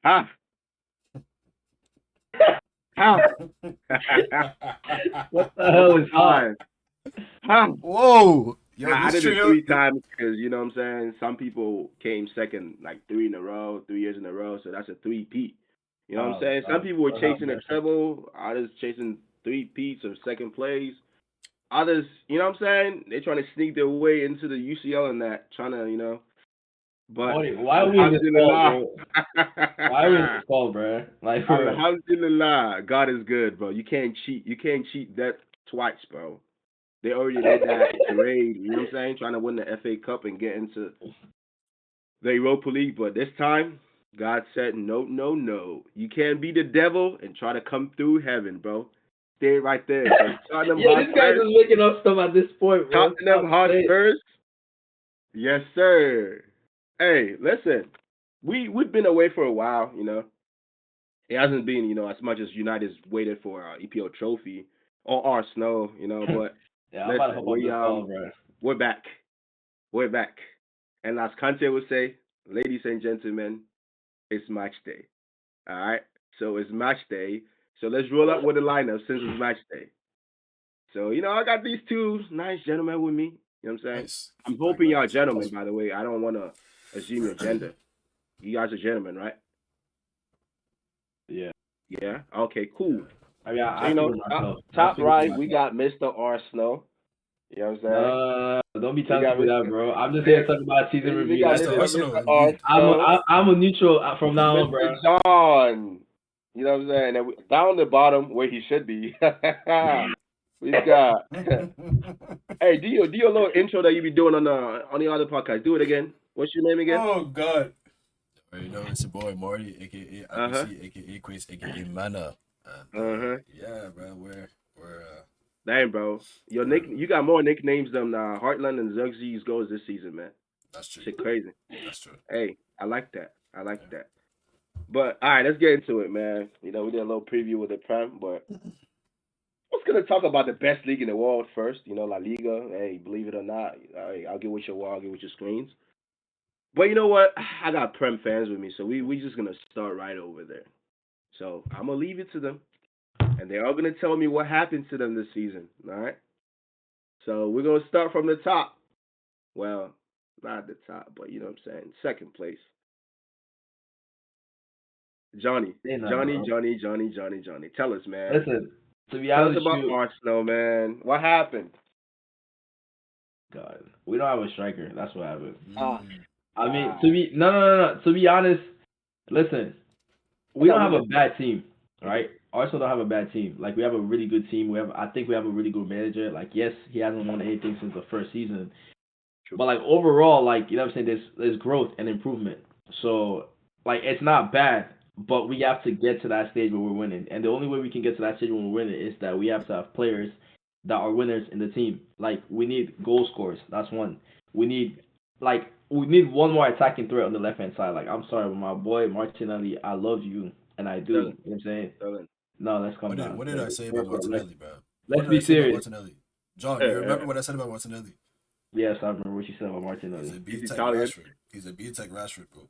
Huh? Huh? What the One hell more is hot? time. Huh? Whoa, yo, I this did it trio. 3 times because you know what I'm saying. Some people came second like three in a row, 3 years in a row, so that's a three peat. You know what I'm Oh saying? Some God, people were Lord have chasing a mercy. treble, others chasing three peats or second place. Others, you know what I'm saying? They're trying to sneak their way into the UCL and that, trying to, But Morty, why are we in this call, Alhamdulillah. bro? Why are we in this call, bro? Like for real. Alhamdulillah, God is good, bro. You can't cheat. You can't cheat that twice, bro. They already did that charade. You know what I'm saying? Trying to win the FA Cup and get into the Europa League, but this time God said, no, no, no. You can't be the devil and try to come through heaven, bro. Stay right there, because Tottenham Yeah, this guy's Hotspurs, just making up stuff at this point, bro. Tottenham Stop saying. Hotspurs, yes, sir. Hey, listen, we've been away for a while, It hasn't been, as much as United's waited for our EPL trophy or Arsenal, but Yeah, I'm about to listen, hop on this call, bro. we're back. We're back. And as Conte would say, ladies and gentlemen, it's match day. All right. So it's match day. So let's roll up with the lineup since it's match day. So, I got these two nice gentlemen with me. You know what I'm saying? Nice. I'm Back, hoping back. y'all gentlemen, by the way. I don't want to assume your gender. You guys are gentlemen, right? Yeah. Yeah. Okay, cool. I mean, So, I figure myself. I top figure for right, we myself. got Mr. Arsenal. You know what I'm saying? No, don't be We telling got people that, Mr. bro. I'm just here to talk about season We review. got That's Mr. it. Mr. Arsenal, indeed. Arsenal. I'm a neutral from now on, Mr. bro. John. You know what I'm saying? And down the bottom where he should be. We've got. Hey, do your little intro that you be doing on the other podcast. Do it again. What's your name again? Oh God. You know, it's your boy Marty, aka Uh huh. IPC, aka Quace, aka Mana. And Uh huh. yeah, bro, we're Dang, bro. we're You got more nicknames than Heartland and Xerxes goes this season, man. that's true. Shit, crazy. That's true. Hey, I like that. I like Yeah. that. But all right, let's get into it, man. We did a little preview with the Prem, but I was gonna talk about the best league in the world first. La Liga. Hey, believe it or not, hey, I'll get with your wall, I'll get with your screens. But you know what? I got Prem fans with me, so we just gonna start right over there. So I'm gonna leave it to them, and they're all gonna tell me what happened to them this season. All right. So we're gonna start from the top. Well, not the top, but you know what I'm saying. Second place, Johnny, Say nothing, Johnny, bro. Johnny, Johnny, Johnny, Johnny. Tell us, man. Listen, to be Tell us honest with about you, Arsenal, man. What happened? God, we don't have a striker. That's what happened. Ah, Mm. I mean, ah. to be no. To be honest, listen, I we got don't have one. a bad team, right? Arsenal don't have a bad team. Like we have a really good team. I think we have a really good manager. Like yes, he hasn't won anything since the first season, True. but like overall, like you know what I'm saying, there's growth and improvement. So like it's not bad, but we have to get to that stage where we're winning. And the only way we can get to that stage when we're winning is that we have to have players that are winners in the team. Like we need goal scorers. That's one. We need we need one more attacking threat on the left hand side. Like I'm sorry, but my boy Martinelli, I love you and I do. You know Sterling. what I'm saying? Sterling. No, let's calm What did down. what did I say about Let's, Martinelli, bro? What let's did I be say about serious. Martinelli? John, you remember what I said about Martinelli? Yes, I remember what you said about He's Martinelli. a He's B Tech Italian. Rashford. He's a B Tech Rashford, bro.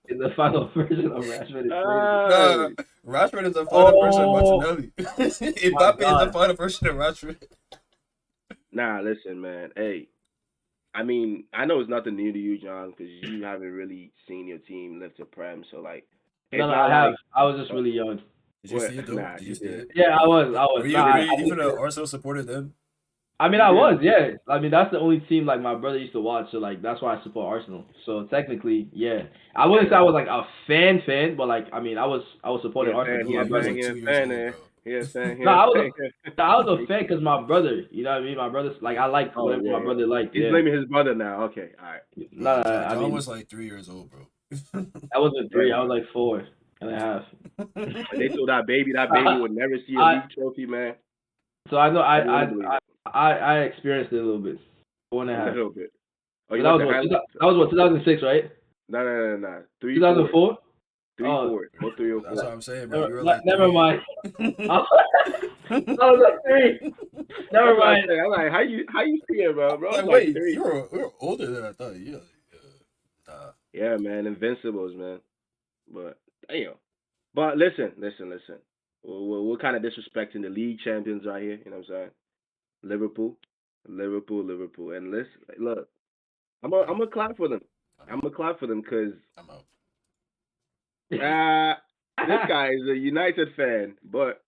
In the final version of Rashford is crazy. Nah, Hey. Rashford is the final version of Oh Martinelli. my Mbappe is the god. final version of Rashford. Nah, listen, man. Hey, I mean, I know it's nothing new to you, John, because you haven't really seen your team lift to Prem. So like, No, it's no, not I have. like I was just really young. Did you what? see it though? Nah, Did you you see did. it? Yeah, I was. I was. Were No, you were you I even an did. Arsenal supporter then? I mean, You I did. was. Yeah. I mean, that's the only team like my brother used to watch. So like, that's why I support Arsenal. So technically, yeah. I wouldn't say I was like a fan, but like, I mean, I was He supporting a Arsenal fan. because He No, my a you was brother. fan. like He a 2 years fan. old, bro. He a fan. He No, a I was fan. I was a fan because my brother. You know what I mean? My brother's like I liked Oh whatever yeah, my yeah. brother liked. He's Yeah. blaming his brother now. Okay, all right. No, Bro, I John mean, was like 3 years old, bro. I wasn't three. Damn, I bro. was like 4.5. But they told that baby would never see a I league trophy, man. so I know I didn't want to believe it. I experienced it a little bit. Four and a A half. little bit. Oh, But you that went was to what? highlights? That was what 2006, right? No, no, no, no, no. Three, four, 2004. three, Oh, four, or three or That's what four. I'm saying, bro. You were like never 3. mind. I was like 3. That's Never what I mind. said. I'm like, how you see it, bro? Bro, Like, it's like wait, three. you were older than I thought. Yeah, nah. Yeah, man, Invincibles, man. But damn. But listen. We're kind of disrespecting the league champions right here. You know what I'm saying? Liverpool, Liverpool, and listen, look, I'm gonna clap for them. I'm I'm out. gonna clap for them because I'm out. uh, this guy is a United fan. But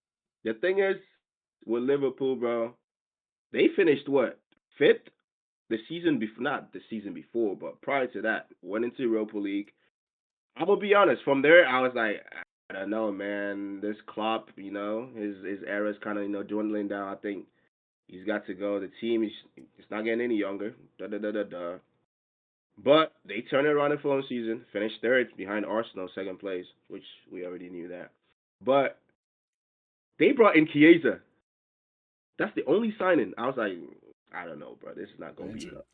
the thing is, with Liverpool, bro, they finished what, fifth the season before, not the season before, but prior to that, went into Europa League. I'm gonna be honest. From there, I was like, I don't know, man. This Klopp, his era's kind of dwindling down. I think he's got to go. The team is it's not getting any younger. Da da da da da. But they turned it around the following season, finished third behind Arsenal, second place, which we already knew that. But they brought in Chiesa. That's the only signing. I was like, I don't know, bro. This is not gonna be Injured. enough.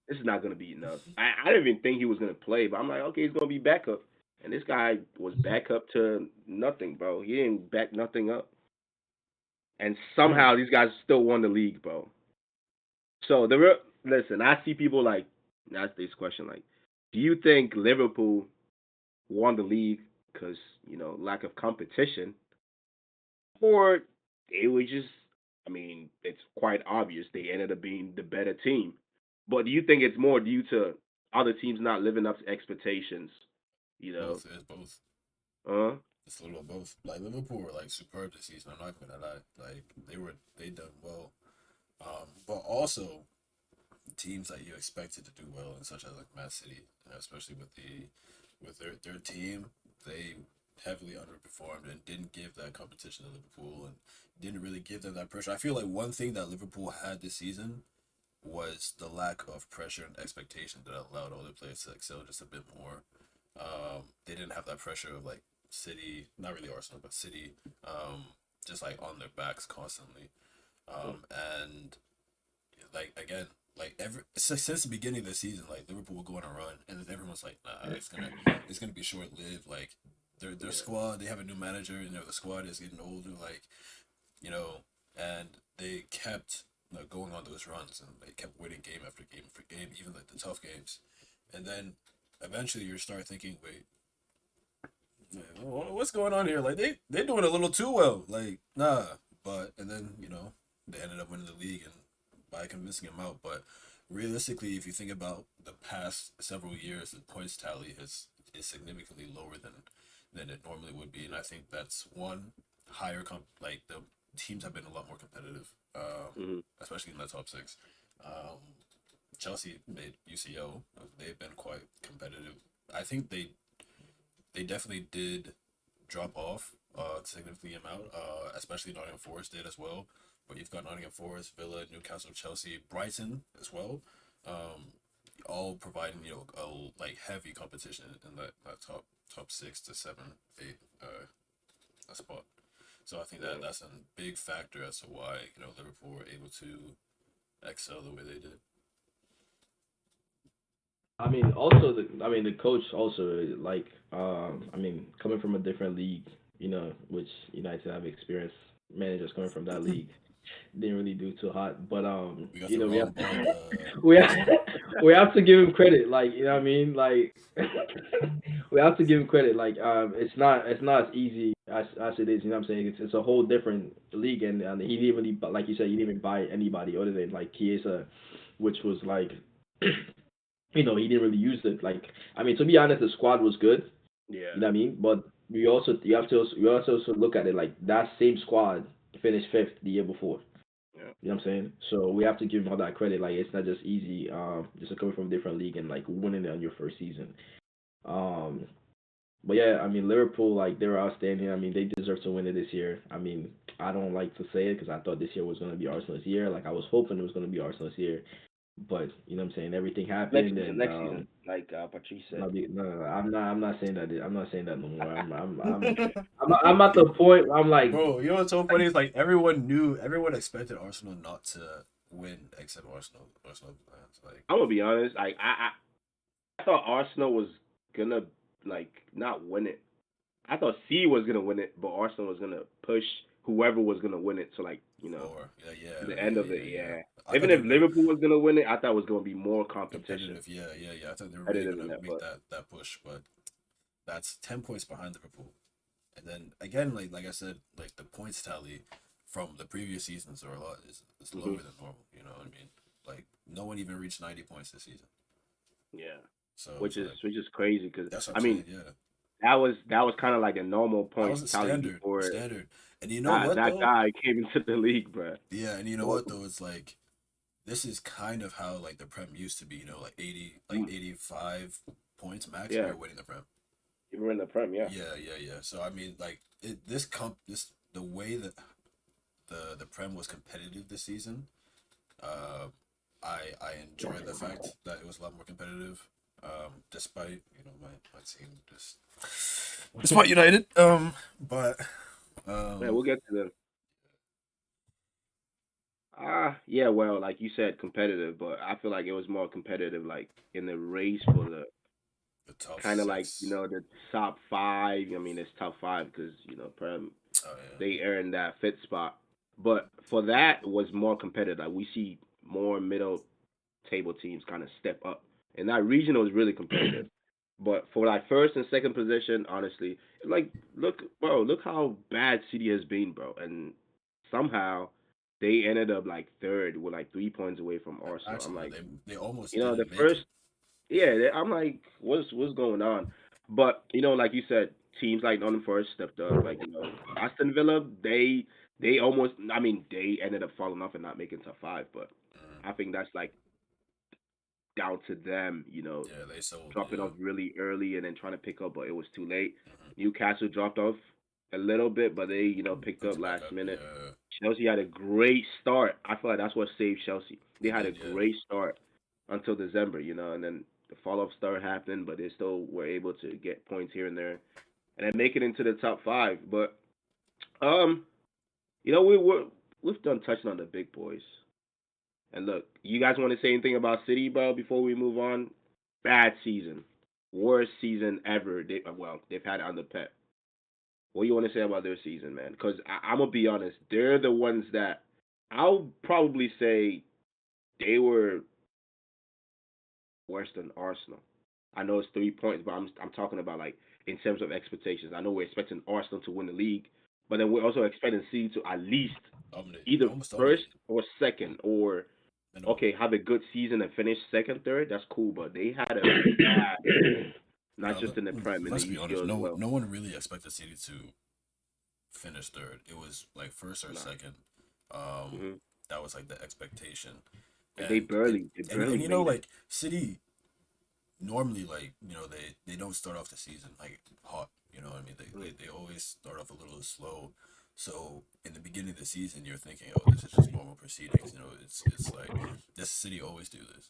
This is not gonna be enough. I didn't even think he was gonna play, but I'm like, okay, he's gonna be backup. And this guy was backup to nothing, bro. He didn't back nothing up. And Mm. somehow these guys still won the league, bro. So listen, I see people like ask this question like, do you think Liverpool won the league because lack of competition, or they were just? I mean, it's quite obvious they ended up being the better team. But do you think it's more due to other teams not living up to expectations? You know, Both. It's both. uh, It's a little of both. Like Liverpool were like superb this season. I'm not gonna lie. Like they done well. But also teams that you expected to do well, and such as like Man City, especially with their team, they heavily underperformed and didn't give that competition to Liverpool and didn't really give them that pressure. I feel like one thing that Liverpool had this season was the lack of pressure and expectation that allowed other players to excel just a bit more. They didn't have that pressure of like City, not really Arsenal, but City, just like on their backs constantly. And like again, like since the beginning of the season, like Liverpool will go on a run, and then everyone's like, nah, it's gonna be short lived. Like their yeah, squad, they have a new manager, the squad is getting older, like you know, and they kept going on those runs, and they kept winning game after game after game, even like the tough games, and then eventually you start thinking, wait, what's going on here? Like they're doing a little too well. Like nah, but and then they ended up winning the league and by convincing him out. But realistically, if you think about the past several years, the points tally is significantly lower than it normally would be, and I think that's one higher like the teams have been a lot more competitive, hmm especially in the top six. Um, Chelsea made UCL. They've been quite competitive. I think they definitely did drop off a significant amount, especially Nottingham Forest did as well. But you've got Nottingham Forest, Villa, Newcastle, Chelsea, Brighton as well, um, all providing like heavy competition in that top 6 to 7, 8 spot. So I think yeah. that that's a big factor as to why Liverpool were able to excel the way they did. I mean, the coach also like, I mean, coming from a different league, which United have experienced managers coming from that league didn't really do too hot, but We got the we have wrong ball. we have, we have to give him credit, like you know what I mean, like we have to give him credit, like it's not as easy as it is, you know what I'm saying? It's a whole different league, and he didn't really, like you said, he didn't even buy anybody other than like Chiesa, which was like. He didn't really use it. Like, I mean, to be honest, the squad was good. Yeah. You know what I mean? But you also look at it like that same squad finished fifth the year before. Yeah. You know what I'm saying? So we have to give him all that credit. Like, it's not just easy. Just coming from a different league and like winning it on your first season. Um, but yeah, I mean, Liverpool, like, they were outstanding. I mean, they deserve to win it this year. I mean, I don't like to say it because I thought this year was going to be Arsenal's year. Like, I was hoping it was going to be Arsenal's year. But you know what I'm saying? Everything Next happened, season, and next season, like Patrice said. no, I'm not saying that. I'm not saying that no more. I'm at the point where I'm like, Bro, you know what's so funny is like everyone expected Arsenal not to win except Arsenal fans. Like I'm gonna be honest. Like I thought Arsenal was gonna like not win it. I thought C was gonna win it, but Arsenal was gonna push whoever was gonna win it to like four, yeah, to yeah, the yeah, end of yeah, it. yeah. Yeah. I thought Even they if were gonna Liverpool was gonna win it, I thought it was gonna be more competition competitive. Yeah, yeah, yeah. I thought they were really competitive than gonna that. make But that push, but That's 10 points behind Liverpool. And then again, like I said, like the points tally from the previous seasons are a lot is lower than normal. You know what I mean? Like no one even reached 90 points this season. Yeah, So which it's is like crazy because that's what I I'm mean saying. Yeah, that was kind of like a normal that points was a tally standard, before standard. And you know that what that though? guy came into the league, bro. Yeah, and you know What? what though? It's like this is kind of how like the Prem used to be. You know, like 80, like Mm, 85 points max, and yeah, you're winning the Prem. you were in the prem, yeah. Yeah, yeah, yeah. So I mean, like this the way that the Prem was competitive this season. Uh, I enjoy the fact that it was a lot more competitive. Despite my team just despite United. But Yeah, um, we'll get to them. Yeah, well, like you said, competitive, but I feel like it was more competitive, like in the race for the the top kind of like six. the top five. I mean, it's top five because Prem Oh yeah. they earned that fifth spot, but for that was more competitive. Like we see more middle table teams kind of step up, and that regional is really competitive. But for like first and second position, honestly, like look, bro, look how bad City has been, bro, and somehow they ended up like third with like 3 points away from Arsenal. I'm Actually, like, they almost the didn't make first, it. yeah, I'm like, what's going on? But like you said, teams like Nottingham Forest stepped up. Like Aston Villa, they almost, I mean, they ended up falling off and not making top five. But Mm, I think that's like down to them, yeah, they sold. dropping Yeah. off really early and then trying to pick up, but it was too late. Hmm. Newcastle dropped off a little bit, but they, picked Picked up it back last up. minute. Yeah, Chelsea had a great start. I feel like that's what saved Chelsea. They they had a did. Yeah. great start until December, and then the fall off started happening, but they still were able to get points here and there and then make it into the top five. But um, we've done touching on the big boys. And look, you guys want to say anything about City, bro, before we move on? Bad season, worst season ever. They've had under Pep. What do you want to say about their season, man? Because I'm gonna be honest, they're the ones that I'll probably say they were worse than Arsenal. I know it's 3 points, but I'm talking about like in terms of expectations. I know we're expecting Arsenal to win the league, but then we're also expecting City to at least Dominated. either Almost first dominated. or second, or Minimum. okay, have a good season and finish second, third. That's cool, but they had a bad season, not Now just in the Prem, in the let's be honest. UCL as No, well. no one really expected City to finish third. It was like first or Nah. second. Um, Hmm. that was like the expectation, They and and barely, they barely you know made it. like City normally like they don't start off the season like hot. You know what I mean? Mm. They always start off a little slow. So in the beginning of the season, you're thinking, oh, this is just normal proceedings. You know, it's like this City always do this,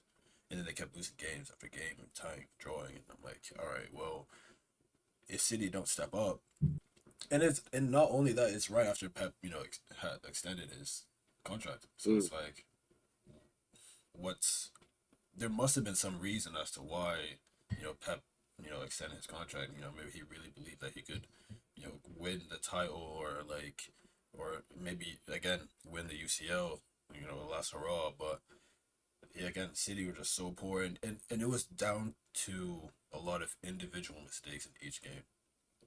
and then they kept losing games after game and tying, drawing, and I'm like, all right, well, if City don't step up, and not only that, it's right after Pep, had extended his contract. So Mm. it's like, what's there must have been some reason as to why, Pep, extended his contract. Maybe he really believed that he could, win the title or like, or maybe again win the UCL. Last hurrah. But yeah, again, City were just so poor, and it was down to a lot of individual mistakes in each game.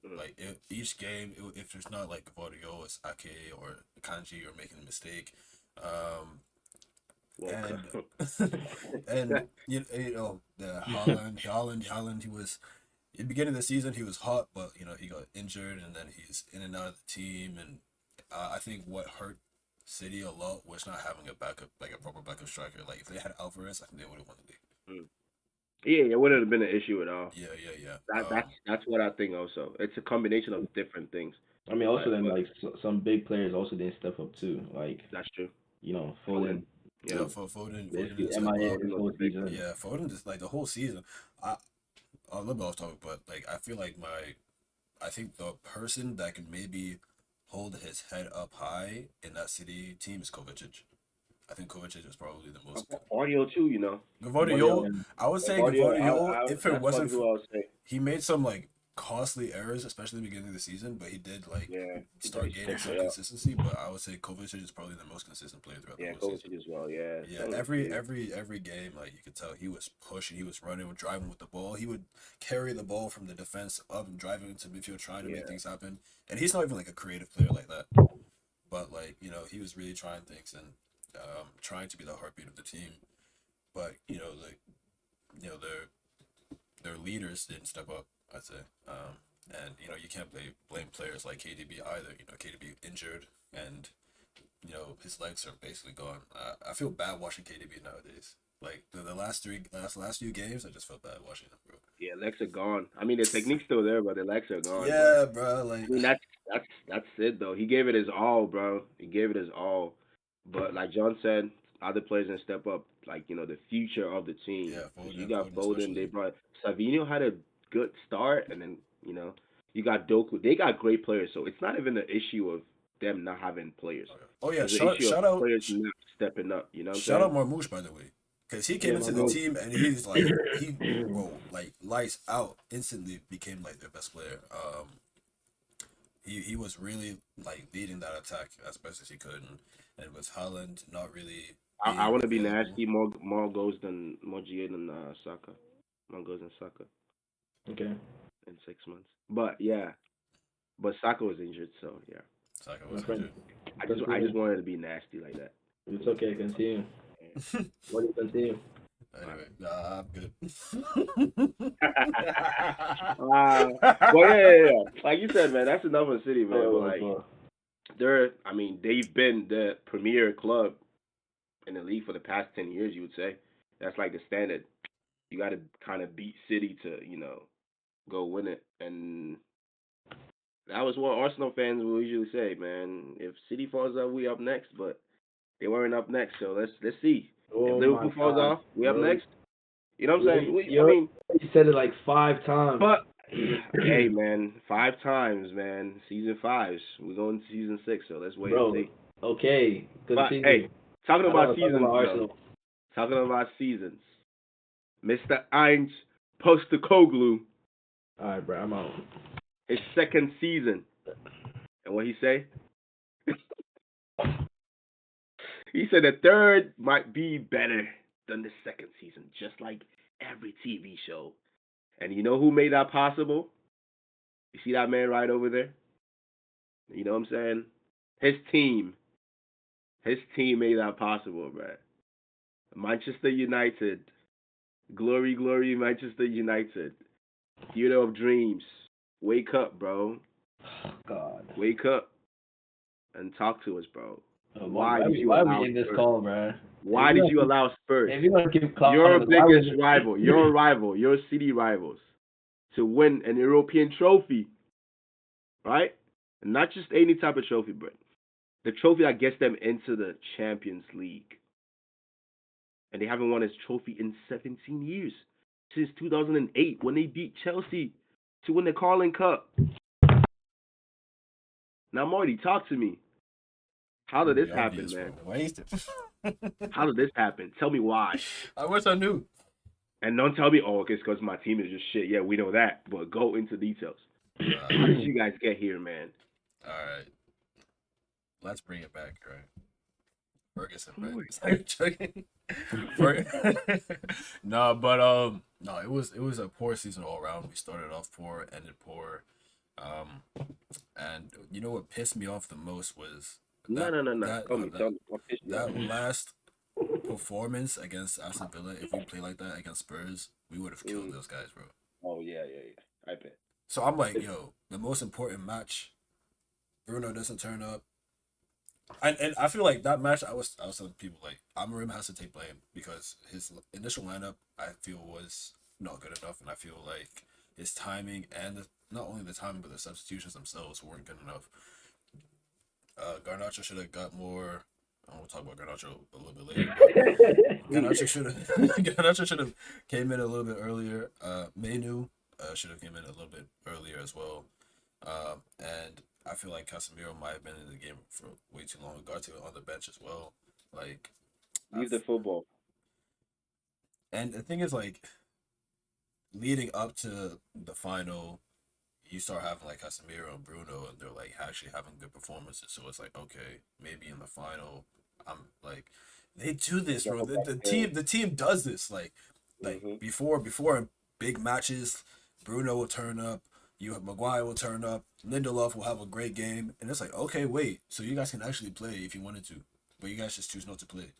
Mm. Like each game, if there's not like Gvardiol, it's Ake or Kanji or making a mistake, um, Well, and and the Holland. He was in the beginning of the season he was hot, but he got injured, and then he's in and out of the team. And I think what hurt City a lot was not having a backup, like a proper backup striker. Like if they had Alvarez, I think they would have won the league. mm. Yeah, it wouldn't have been an issue at all. Yeah, yeah, yeah. That's what I think. Also, it's a combination of different things. I mean, also then But like some big players also didn't step up too. Like that's true. Foden, Yeah, Yeah, for Foden basically didn't step MIA up. this was whole a big one. season. Yeah, Foden just like the whole season. I a little bit off topic, but like I feel like I think the person that can maybe hold his head up high in that City team is Kovacic. I think Kovacic is probably the most. Audio too. Guardiola Gvardiol, and I would say Audio, Gvardiol, if it that's probably wasn't who for, I would say. he made some like costly errors, especially in the beginning of the season, but he did like Yeah, start he's gaining picked some it up. consistency. But I would say Kovacic is probably the most consistent player throughout the Yeah, whole season. Kovacic as well. Yeah, Yeah, telling the every truth. every game, like you could tell, he was pushing, he was running, driving with the ball. He would carry the ball from the defense up and driving into midfield, trying to make Yeah, things happen. And he's not even like a creative player like that, but like he was really trying things and trying to be the heartbeat of the team. But like their leaders didn't step up. I'd say, and you can't blame players like KDB either. KDB injured and his legs are basically gone. I feel bad watching KDB nowadays. Like the last few games, I just felt bad watching him, bro. yeah, legs are gone. I mean, the technique's still there, but the legs are gone. But Yeah, bro. I Like, mean, that's it though. He gave it his all, bro. He gave it his all. But like John said, other players didn't step up. Like the future of the team. yeah, 'Cause you Foden, got Foden Foden. They especially. brought Savino had a good start, and then you got Doku. They got great players, so it's not even an issue of them not having players. Oh yeah, It's an issue of shout out players not stepping up. You know what I'm shout out saying? Marmoush, by the way, because he came Yeah, into the Mahmoud. team and he's like bro, like lights out, instantly became like their best player. He was really like leading that attack as best as he could, and with Haaland not really I being want to be available. nasty. More GA than Saka. More goals than Saka Okay. in 6 months. But yeah, but Saka was injured, so yeah. Saka My was friend. injured. I just wanted to be nasty like that. It's okay. Continue. Yeah. What do you continue? Anyway, nah, I'm good. Well, yeah. Like you said, man, that's enough of City, man. But Oh, like, well, I mean, they've been the premier club in the league for the past 10 years. You would say that's like the standard. You got to kind of beat City to, go win it, and that was what Arsenal fans will usually say, man. If City falls up, we up next, but they weren't up next, so let's see. If oh my Liverpool falls God. off, we up Yo, next. You know what I'm saying? I you mean, said it like 5 times. but hey, man, 5 times, man. Season 5s. We're going to season 6, so let's wait Bro, and see. okay. But Continue. hey, talking I don't about want to talk seasons, about though. Arsenal. Talking about seasons. Mr. Ainge Postecoglou, All right, bro. I'm out. his second season, and what he say? He said the third might be better than the second season, just like every TV show. And you know who made that possible? You see that man right over there? You know what I'm saying? His team. His team made that possible, bro. Manchester United. Glory, glory, Manchester United. Theater of dreams. Wake up, bro. God. Wake up and talk to us, bro. Why Why did you why allow we in this Spurs? call, bro? Why did you allow Spurs? If you want to give clout, Your why would biggest rival, your city rivals, to win an European trophy, right? And not just any type of trophy, but the trophy that gets them into the Champions League. And they haven't won this trophy in 17 years. Since 2008, when they beat Chelsea to win the Carling Cup. Now, Marty, talk to me. How did this The happen, obvious, man? bro. Wasted. How did this happen? Tell me why. I wish I knew. And don't tell me, oh, it's because my team is just shit. Yeah, we know that. But go into details. How did you guys get here, man? All right, let's bring it back, right? Ferguson, right? I'm joking. No, but no, it was a poor season all around. We started off poor, ended poor, and you know what pissed me off the most was No. that Tell me. What pissed you off? that last performance against Aston Villa. If we play like that against Spurs, we would have killed those guys, bro. Oh, yeah. I bet. So I'm like, yo, the most important match, Bruno doesn't turn up. And I feel like that match, I was telling people like Amorim has to take blame because his initial lineup I feel was not good enough, and I feel like his timing and not only the timing but the substitutions themselves weren't good enough. Garnacho should have got more. I will talk about Garnacho a little bit later. But Garnacho should have came in a little bit earlier. Menu should have came in a little bit earlier as well. And I feel like Casemiro might have been in the game for way too long. Ugarte on the bench as well. Like, Leave the football. and the thing is, like, leading up to the final, you start having like Casemiro and Bruno, and they're like actually having good performances. So it's like, okay, maybe in the final, I'm like, they do this, bro. The team does this. Like Mm-hmm. before in big matches, Bruno will turn up. You have Maguire will turn up. Lindelof will have a great game, and it's like, okay, wait, so you guys can actually play if you wanted to, but you guys just choose not to play.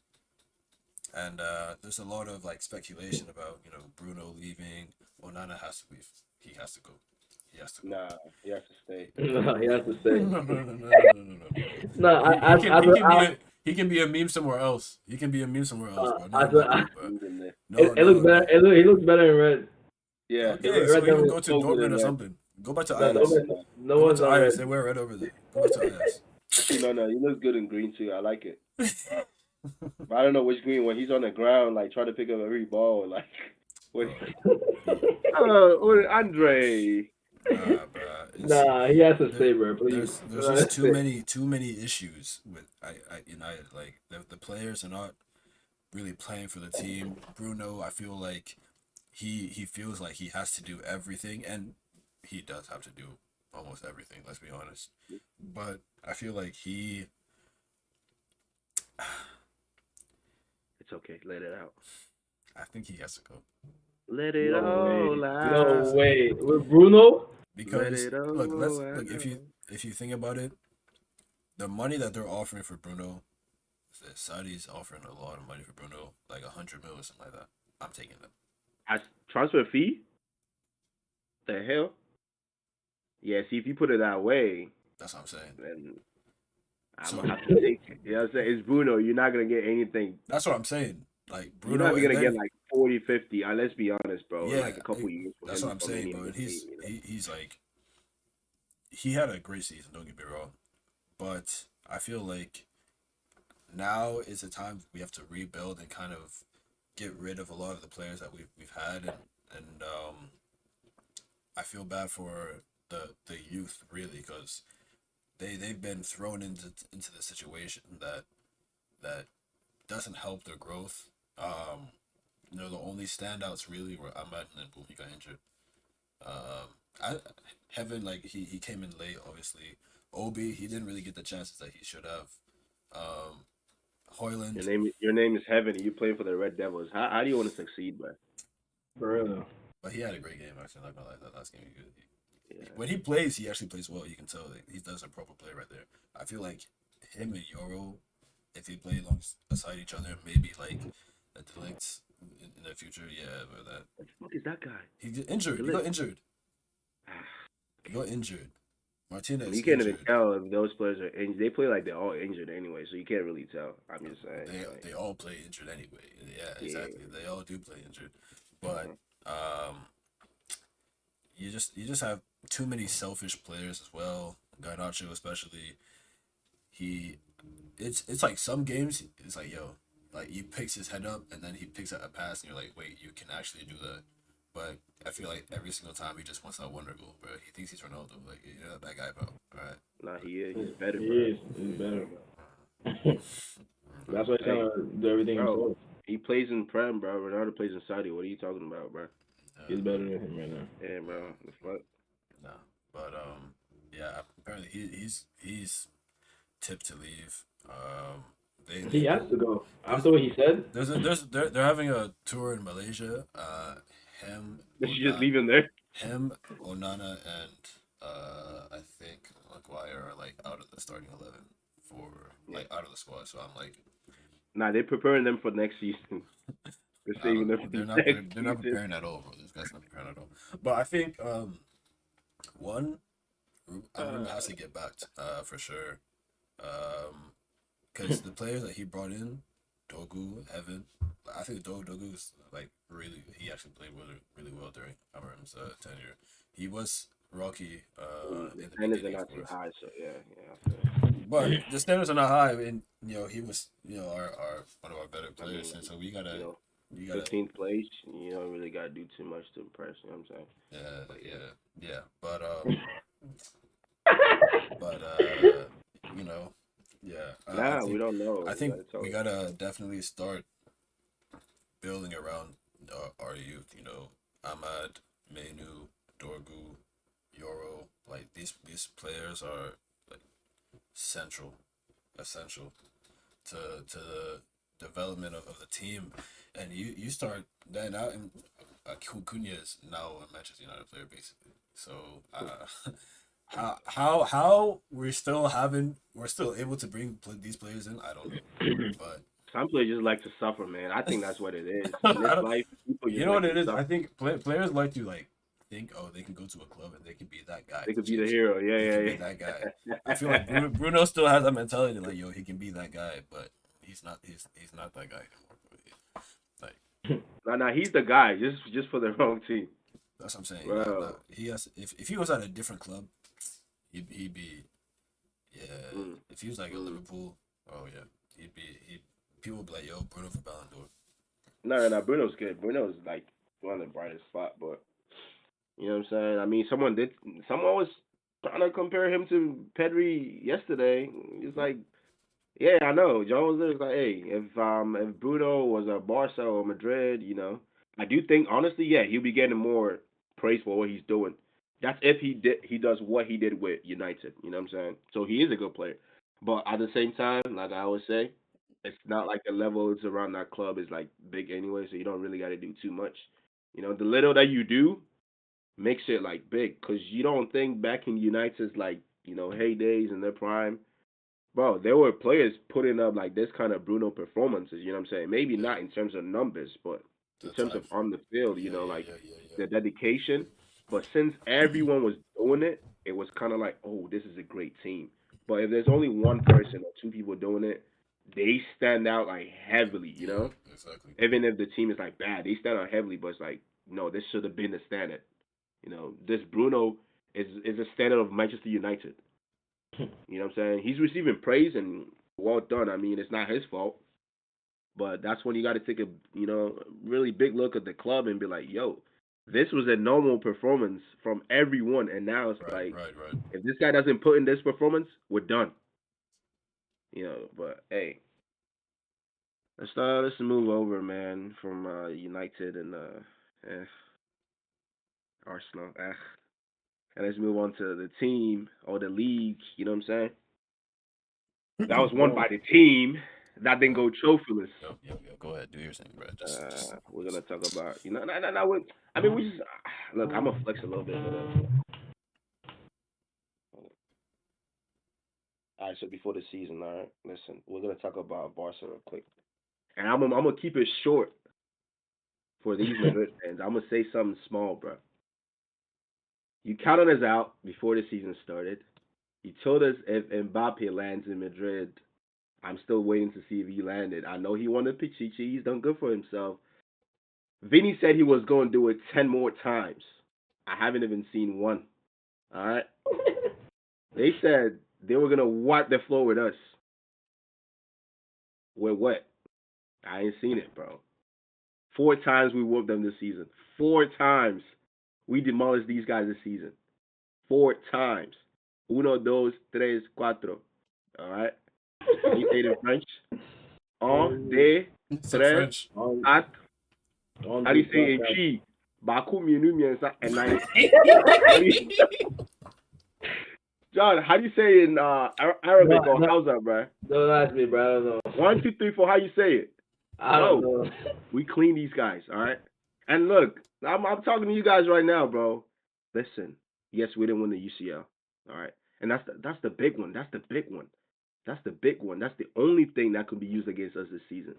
And there's a lot of like speculation about Bruno leaving. Onana has to leave. He has to go. He has to go. Nah, he has to stay. No, he has to No, stay. no, no, no, no, no, no, no. No, He as can as he can be a, a he can be a meme somewhere else. He can be a meme somewhere else, bro. Not as in my a, team, but He's in there. no, it looks no, better. no. He looks better in red. Yeah, Okay, so Red he can devil go to so good Dortmund in or there. something. Go back to No, Ajax. no Go back one's to on Ajax. red. They wear red over there. Go back to Ajax. Actually, no, he looks good in green too. I like it. But I don't know which green when he's on the ground, like trying to pick up every ball, like when Bro, Andre. nah, bro. Nah, he has to There, stay, bro. Please. there's just too many issues with United. Like the players are not really playing for the team. Bruno, I feel like he feels like he has to do everything, and he does have to do almost everything. Let's be honest. But I feel like It's okay, let it out. I think he has to go Let it No way. all No out. way. With Bruno? because Let it look, all if you think about it, the money that they're offering for Bruno, the Saudi's offering a lot of money for Bruno, like 100 mil or something like that. I'm taking them. As transfer fee? The hell? Yeah, see if you put it that way, That's what I'm saying. then I'm So gonna have to take it. You know what I'm saying? It's Bruno. You're not gonna get anything. that's what I'm saying. Like You're Bruno, not even and gonna get then like 40, 50. Let's be honest, bro. yeah, Like a couple years for that's him what to I'm come in saying, here bro. in And the team. You know? he's like he had a great season. Don't get me wrong, but I feel like now is the time we have to rebuild and kind of get rid of a lot of the players that we've had, and I feel bad for the youth really because they've been thrown into the situation that doesn't help their growth. The only standouts really were Ahmad and Boom. He got injured. I Heaven, like he came in late, obviously. Obi, he didn't really get the chances that he should have. Um, Hoyland, Your name is Heaven. And you play for the Red Devils. How do you want to succeed, man? For real. but he had a great game actually. Not gonna lie, that last game he good. Yeah. When he plays, he actually plays well. You can tell that he does a proper play right there. I feel like him and Euro, if they play alongside each other, maybe like the Delicts in the future, yeah, but that What the fuck is that guy? he got injured. He got injured. He got injured. Martinez You can't even injured. tell if those players are injured. They play like they're all injured anyway, so you can't really tell. I'm just saying. They all play injured anyway. Yeah, exactly. They all do play injured, but you just have too many selfish players as well. Garnacho especially. It's like some games it's like like he picks his head up and then he picks out a pass and you're like, wait, you can actually do that. But I feel like every single time he just wants that wonder goal, bro. He thinks he's Ronaldo. Like, you're not that guy, bro. All right. Nah, he is. He's better, He bro. is. He's better. That's why he's trying to do everything Bro. himself. He plays in Prem, bro. Ronaldo plays in Saudi. What are you talking about, bro? He's better than him right now. Yeah, bro. The fuck? No, but yeah. Apparently he's tipped to leave. He has to go. After what he said, They're having a tour in Malaysia. They should just leave him there. Him, Onana, and I think Maguire are like out of the starting 11 for like out of the squad. So I'm like, Nah, they're preparing them for next season. They're saving them for they're not next they're not season. preparing at all, bro. This guy's not preparing at all. But I think one, Ruben has to get back for sure. Because the players that he brought in, Dogu, Evan, I think Dogu's like really, he actually played really well during Amarim's tenure. He was rocky in The the standards are beginning, not of too course. high, so yeah. I feel it. But the standards are not high, and he was our one of our better I mean, players, and so we gotta you know, 15th place. You don't really gotta do too much to impress. You know what I'm saying? yeah. But yeah. Nah, we don't know. I think gotta tell we us. gotta definitely start building around our youth. Ahmad, Menu, Dorgu, Euro. Like these players are like essential to the development of the team. And you start then out in Cunha is now a Manchester United player basically. So how we're still able to bring these players in, I don't know. But Some players just like to suffer, man. I think that's what it is. I In this don't, life, people you just know like what to it is? suffer. I think players like to like think, oh, they can go to a club and they can be that guy They to could be the change. hero. They can Yeah, be that guy. yeah, I feel like yeah. Bruno still has that mentality, like yo, he can be that guy, but he's not. He's not that guy anymore. Like Nah, he's the guy. Just for the wrong team, that's what I'm saying. bro. He has. If he was at a different club, he'd be yeah. Mm, If he was like at mm. Liverpool, oh yeah, he people would be like yo, Bruno for Ballon d'Or. No, Bruno's good. Bruno's like one of the brightest spot, but you know what I'm saying. I mean, someone was trying to compare him to Pedri yesterday. It's like, yeah, I know. Jones is like, hey, if Bruno was a Barca or Madrid, I do think honestly, yeah, he'll be getting more praise for what he's doing. That's if he does what he did with United. You know what I'm saying? So he is a good player, but at the same time, like I always say, it's not like the levels around that club is like big anyway, so you don't really got to do too much. The little that you do makes it like big, cause you don't think back in United's like heydays in their prime. Bro, there were players putting up like this kind of Bruno performances, you know what I'm saying? Maybe Yeah, not in terms of numbers, but in the terms of time. on the field, like Yeah. the dedication. But since everyone was doing it, it was kind of like, oh, this is a great team. But if there's only one person or two people doing it, they stand out like heavily. Yeah, exactly. Even if the team is like bad, they stand out heavily, but it's like, no, this should have been the standard. This Bruno is a standard of Manchester United. You know what I'm saying? He's receiving praise and well done. I mean, it's not his fault, but that's when you got to take a really big look at the club and be like, yo, this was a normal performance from everyone, and now it's like Right. if this guy doesn't put in this performance, we're done. But hey, let's move over, man, from United and Arsenal. And let's move on to the team or the league. You know what I'm saying? That was won Bro, by the team that didn't go trophyless. Yo. Go ahead, do your thing, bro. Just We're gonna talk about no. I mean, we just look. I'm gonna flex a little bit. All right, so before the season, all right. Listen, we're gonna talk about Barca real quick, and I'm gonna keep it short for these Madrid fans. I'm gonna say something small, bro. You counted us out before the season started. You told us if Mbappe lands in Madrid, I'm still waiting to see if he landed. I know he wanted Pichichi. He's done good for himself. Vinny said he was going to do it 10 more times. I haven't even seen one. All right. They said they were going to wipe the floor with us. With what? I ain't seen it, bro. 4 times we whooped them this season. 4 times we demolished these guys this season. 4 times. Uno, dos, tres, cuatro. All right. Can you say it in French? Un, deux, it's in tres, French. on quatre. on How do the you say it? podcast. Chi. Baku, mienu, miensa, and nine. John, how do you say it in Arabic or No, Hausa, bro? don't ask me, bro. I don't know. 1, 2, 3, 4. How you say it? I don't Bro, know. we clean these guys, all right? And look, I'm talking to you guys right now, bro. Listen, yes, we didn't win the UCL, all right, and that's the big one. That's the big one. That's the big one. That's the only thing that could be used against us this season.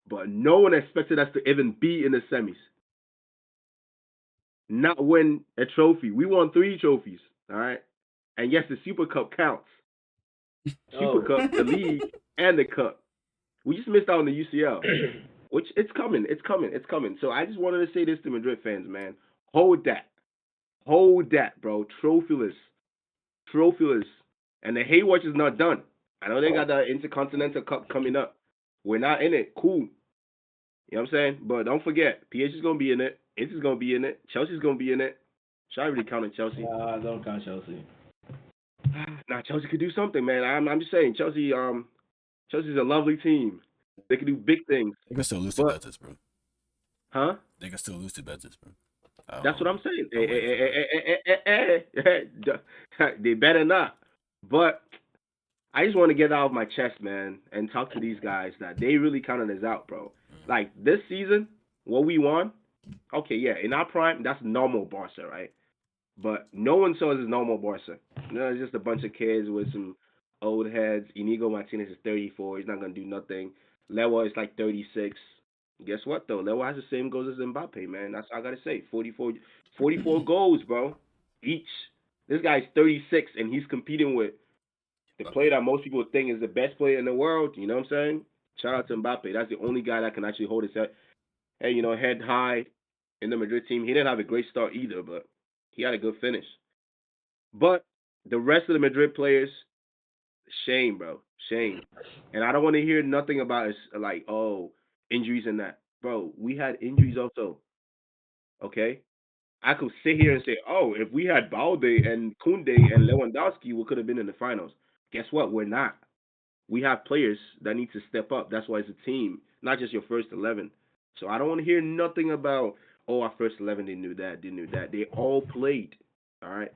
But no one expected us to even be in the semis, not win a trophy. We won 3 trophies, all right. And yes, the Super Cup counts. Super Oh, Cup, the league, and the cup. We just missed out on the UCL, which it's coming. It's coming. It's coming. So I just wanted to say this to Madrid fans, man. Hold that, bro. Trophyless. And the Haywatch is not done. I know they got the Intercontinental Cup coming up. We're not in it. Cool. You know what I'm saying? But don't forget, PSG is gonna be in it. Inter's gonna be in it. Chelsea's gonna be in it. Should I really count on Chelsea? don't count Chelsea. Nah, Chelsea could do something, man. I'm just saying, Chelsea's a lovely team. They can do big things. They can still lose to But Betis, bro. huh? They can still lose to Betis, bro. That's what I'm saying. I'm waiting for it. They better not. But I just want to get out of my chest, man, and talk to these guys that they really counted us out, bro. Like this season, what we won, okay, yeah, in our prime, that's normal Barca, right? But no one saw us as normal Barca. It's just a bunch of kids with some old heads. Inigo Martinez is 34. He's not gonna do nothing. Lewa is like 36. Guess what though? Lewa has the same goals as Mbappe, man. That's all I gotta say. 44 goals, bro. Each. This guy's 36 and he's competing with the player that most people think is the best player in the world. You know what I'm saying? Shout out to Mbappe. That's the only guy that can actually hold his head, hey, head high in the Madrid team. He didn't have a great start either, but he had a good finish. But the rest of the Madrid players, shame, bro, shame. And I don't want to hear nothing about us like, oh, injuries and that, bro. We had injuries also. Okay, I could sit here and say, oh, if we had Balde and Kunde and Lewandowski, we could have been in the finals. Guess what? We're not. We have players that need to step up. That's why it's a team, not just your first 11. So I don't want to hear nothing about, oh, our first 11 didn't do that, didn't do that. They all played. All right.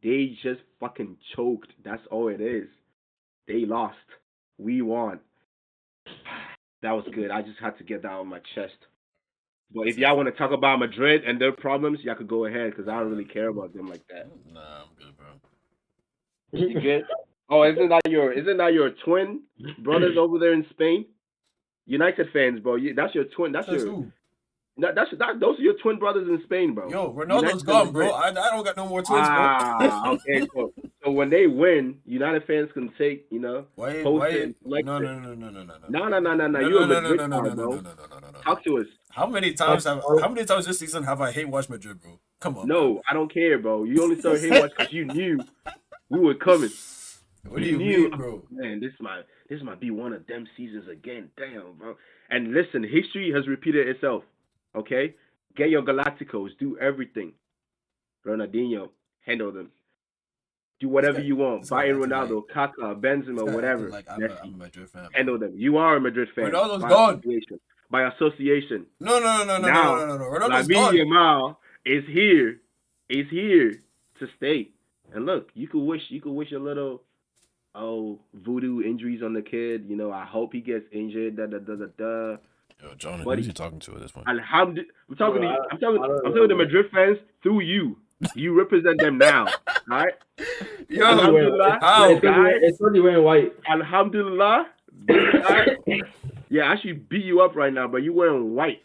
They just fucking choked. That's all it is. They lost. We won. That was good. I just had to get that out of my chest. But if y'all want to talk about Madrid and their problems, y'all could go ahead because I don't really care about them like that. Nah, I'm good, bro. You good? Oh, isn't that your twin brothers over there in Spain? United fans, bro. That's your twin. That's who? Those are your twin brothers in Spain, bro. Yo, Ronaldo's gone, bro. I don't got no more twins, bro. Okay. So when they win, United fans can take, Why? Like No. No. You're a Madrid fan, bro. Talk to us. How many times this season have I hate watched Madrid, bro? Come on. No, I don't care, bro. You only started hate watch because you knew we were coming. What do you mean, bro? Man, this might be one of them seasons again. Damn, bro. And listen, history has repeated itself. Okay? Get your Galacticos. Do everything. Ronaldinho. Handle them. Do whatever you want. Bayern Ronaldo, Kaká, Benzema, whatever. Like I'm a Madrid fan. Handle them. You are a Madrid fan. Ronaldo's gone. By association. No. Ronaldo's Lamine gone. Yamal is here. Is here to stay. And look, you could wish a little voodoo injuries on the kid. I hope he gets injured. Yo, John, who's you talking to at this point? I'm talking to the Madrid fans through you. You represent them now, all right? Yo, Alhamdulillah, how? It's only wearing white. Alhamdulillah, this guy, yeah, I should beat you up right now, but you wearing white.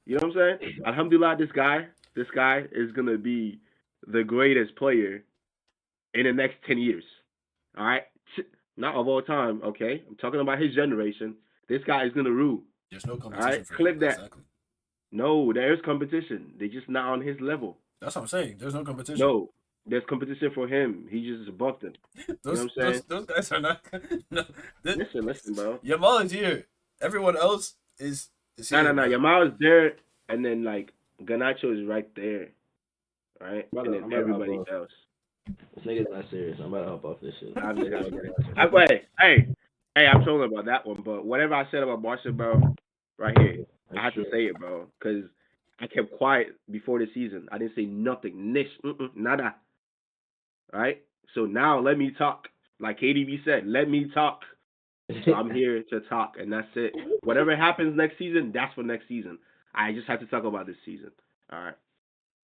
You know what I'm saying? Alhamdulillah, this guy is gonna be the greatest player in the next 10 years. All right, not of all time. Okay, I'm talking about his generation. This guy is gonna rule. There's no competition. All right, for clip him. that. Exactly. No, there is competition. They're just not on his level. That's what I'm saying. There's no competition. No, there's competition for him. He just above them. You know what I'm saying? Those guys are not. No, Listen, bro. Yamal is here. Everyone else is here. No. Yamal is there, and then like Garnacho is right there, right? Brother, and then everybody else. This nigga's not serious. I'm about to hop off this shit. Hey, I'm talking about that one, but whatever I said about Barca, bro, right here, I had to say it, bro, because I kept quiet before the season. I didn't say nothing, nada. All right? So now let me talk. Like KDB said, let me talk. So I'm here to talk, and that's it. Whatever happens next season, that's for next season. I just have to talk about this season. All right?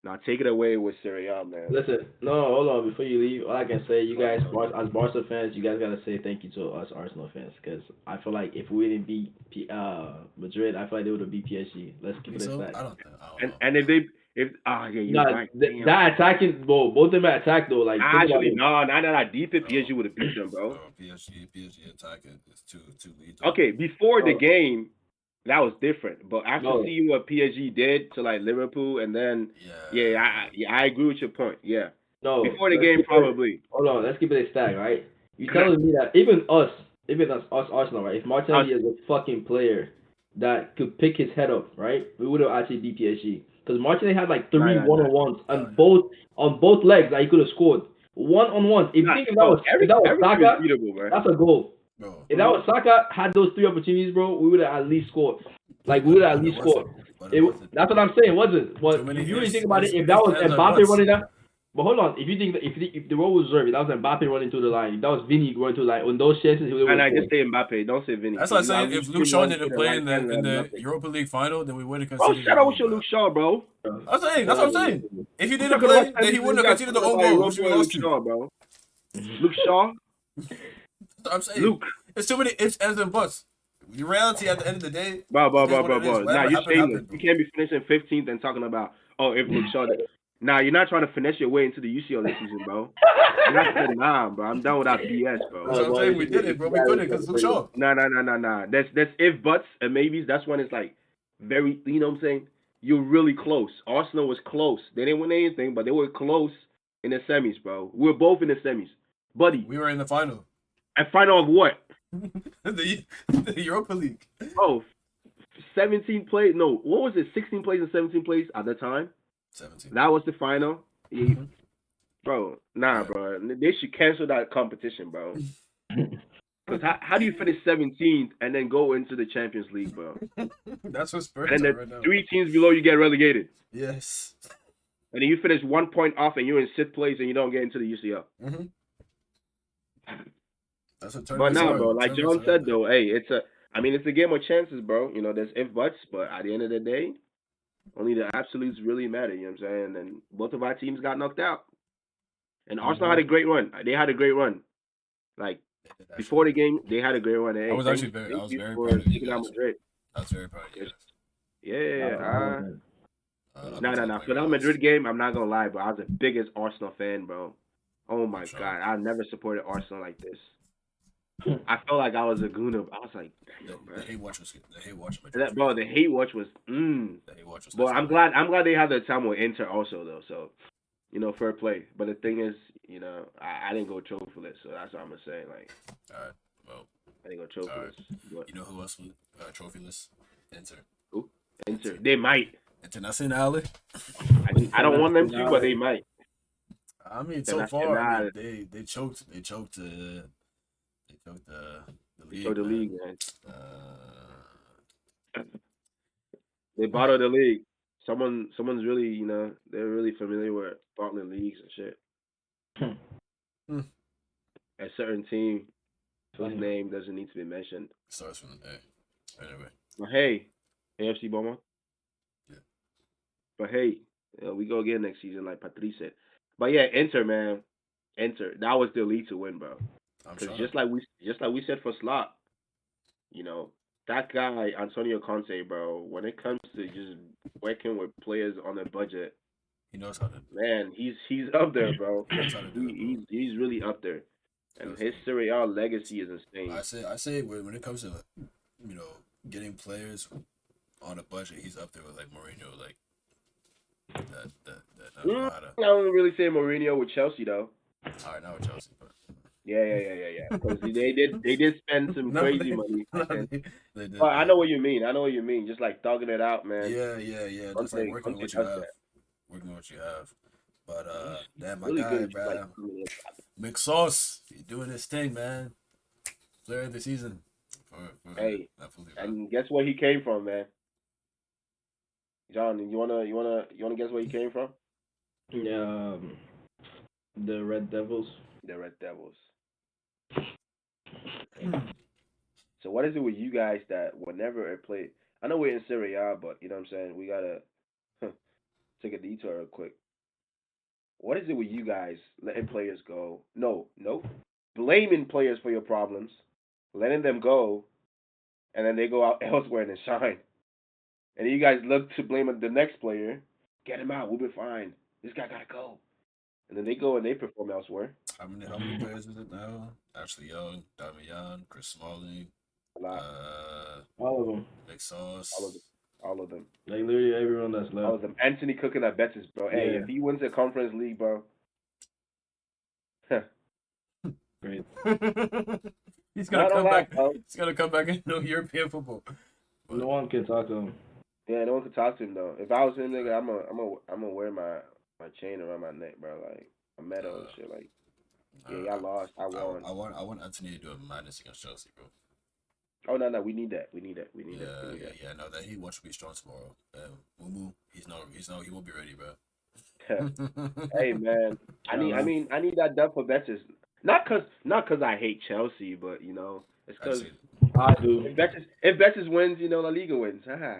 Now take it away with Serie A, man. Listen, no, hold on. Before you leave, all I can say, you guys, as Barca fans, you guys gotta say thank you to us Arsenal fans, because I feel like if we didn't beat Madrid, I feel like they would have beat PSG. Let's keep it a fact. I don't and if you're right. That attacking, bro, both of them attack though. Like actually, no, not that deep. If PSG would have beat them, bro. PSG attacking is too lead. Okay, before the game. That was different, but after seeing what PSG did to like Liverpool, and then I agree with your point. Yeah. No. Before the game, probably. Hold on, let's keep it a stack, right? You telling me that even us Arsenal, right? If Martinelli is a fucking player that could pick his head up, right? We would have actually beat PSG because Martinelli had like three one-on-ones on both legs that he could have scored. One-on-one. If you think that was Saka, that's a goal. Bro. If that was Saka had those three opportunities, bro, we would have at least scored. Like Yeah, we would at but it least score. wasn't. But it wasn't. That's what I'm saying. It wasn't. Too But many if you really ifs, think about it, if ifs, that was ands, or Mbappe buts. running that, but hold on, if you think if the role was reserved, if that was Mbappe running through the line, if that was Vinny going through the line, on those chances, he would And have I just scored. say Mbappe. Don't say Vinny. That's what I'm You at saying. If least Luke put Shaw one to didn't the play right hand in and the nothing. Europa League final, then we wouldn't have Bro, conceded shout the out goal. with your Luke Shaw, bro. I'm saying. That's what I'm saying. If he We're didn't talking play, about then he wouldn't have conceded the own goal, which we Luke lost to. Shaw, bro. Luke Shaw, I'm saying. Luke. It's too many ifs, ands, and buts. The reality at the end of the day, Bro. it is what it is. Nah, Whatever you happened, shameless. happened, bro. You can't be finishing 15th and talking about, if Luke Shaw did. Nah, you're not trying to finesse your way into the UCL this season, bro. Nah, bro. I'm done with that BS, bro. That's what I'm saying. We did it, bro. We couldn't because Luke Shaw. Nah. That's if buts and maybes. That's when it's like very, you know what I'm saying? You're really close. Arsenal was close. They didn't win anything, but they were close in the semis, bro. We're both in the semis. Buddy, We were in the final. and final of what? the Europa League. Oh, 17 plays. No, what was it? 16 plays and 17 plays at the time. 17. That was the final. Yeah. Mhm. Bro, nah, bro. They should cancel that competition, bro. Because how do you finish 17th and then go into the Champions League, bro? That's what Spurs And are then right now. 3 teams below you get relegated. Yes. And then you finish 1 point off and you're in 6th place and you don't get into the UCL. Mm-hmm. That's what But tournaments nah, are. bro, like Tournaments John are said, like though, hey, it's a game of chances, bro. You know, there's if buts, but at the end of the day, only the absolutes really matter. You know what I'm saying? And both of our teams got knocked out. And Arsenal had a great run. They had a great run. Like that. before the game, they had a great run. Hey, I was actually thank I was you very for proud of you taking out guys. Madrid. I was very proud of you guys. Yeah. Up No. until For that lost. Madrid game, I'm not gonna lie, bro. I was the biggest Arsenal fan, bro. Oh my Sure. god, I never supported Arsenal like this. I felt like I was a goon. I was like, damn, bro. The hate watch was the hate watch. Bro, the hate watch was. The hate watch was. But I'm glad they had their time with Inter also though. So, you know, fair play. But the thing is, you know, I didn't go trophyless, so that's what I'm gonna say. Like, All right. Well, I didn't go trophyless. But you know who else was trophyless? Inter. who? Inter. They might. Internationale. I don't want them to, but they might. I mean, so far I mean, they choked. They choked the league. So the league, man. Uh, They bottled the league. Someone's really, you know, they're really familiar with bottling leagues and shit. A certain team whose name doesn't need to be mentioned. starts from the A. Anyway. But hey, AFC Beaumont. Yeah. But hey, we go again next season, like Patrice said. But yeah, Inter, man. Inter. That was the league to win, bro. Because just like we said for Slot, you know, that guy Antonio Conte, bro. When it comes to just working with players on a budget, he knows how to. Man, he's up there, bro. He knows how to do it, bro. He's really up there, and his Serie A legacy is insane. I say when it comes to, you know, getting players on a budget, he's up there with like Mourinho, like that. I don't really say Mourinho with Chelsea though. All right, not with Chelsea, but yeah. Because they did spend some crazy money. They did. But I know what you mean. Just like thugging it out, man. Yeah. Just like working with what you have. Working with what you have. But damn, my really guy, good, bro. like, McSauce, he's doing his thing, man. Player of the season. Hey, and guess where he came from, man? John, you wanna guess where he came from? Yeah, the Red Devils. The Red Devils. So what is it with you guys that whenever I play? I know we're in Serie A, but you know what I'm saying? We gotta take a detour real quick. What is it with you guys letting players go? No, blaming players for your problems, letting them go, and then they go out elsewhere and shine. And you guys look to blame the next player. Get him out. We'll be fine. This guy gotta go. And then they go and they perform elsewhere. How many players is it now? Ashley Young, Damian, Chris Smalling, all of them. McSauce. All of them. Like literally everyone that's left. All of them. Anthony Cooking at Betis, bro. Hey, if he wins the Conference League, bro. Great. He's gonna come back. Bro. He's gonna come back into European football. But no one can talk to him. Yeah, no one can talk to him though. If I was him, nigga, I'm gonna wear my chain around my neck, bro. Like a medal and shit. Like, yeah, y'all lost. I won. I want Anthony to do a madness against Chelsea, bro. Oh no, we need that. We need that. We need Yeah, that. We need yeah, that. yeah. No, that he wants to be strong tomorrow. Mumu, he won't be ready, bro. Hey man, I need that depth for Betis. Not cause I hate Chelsea, but it's I just cause say, I do. if Betis wins, La Liga wins. Haha.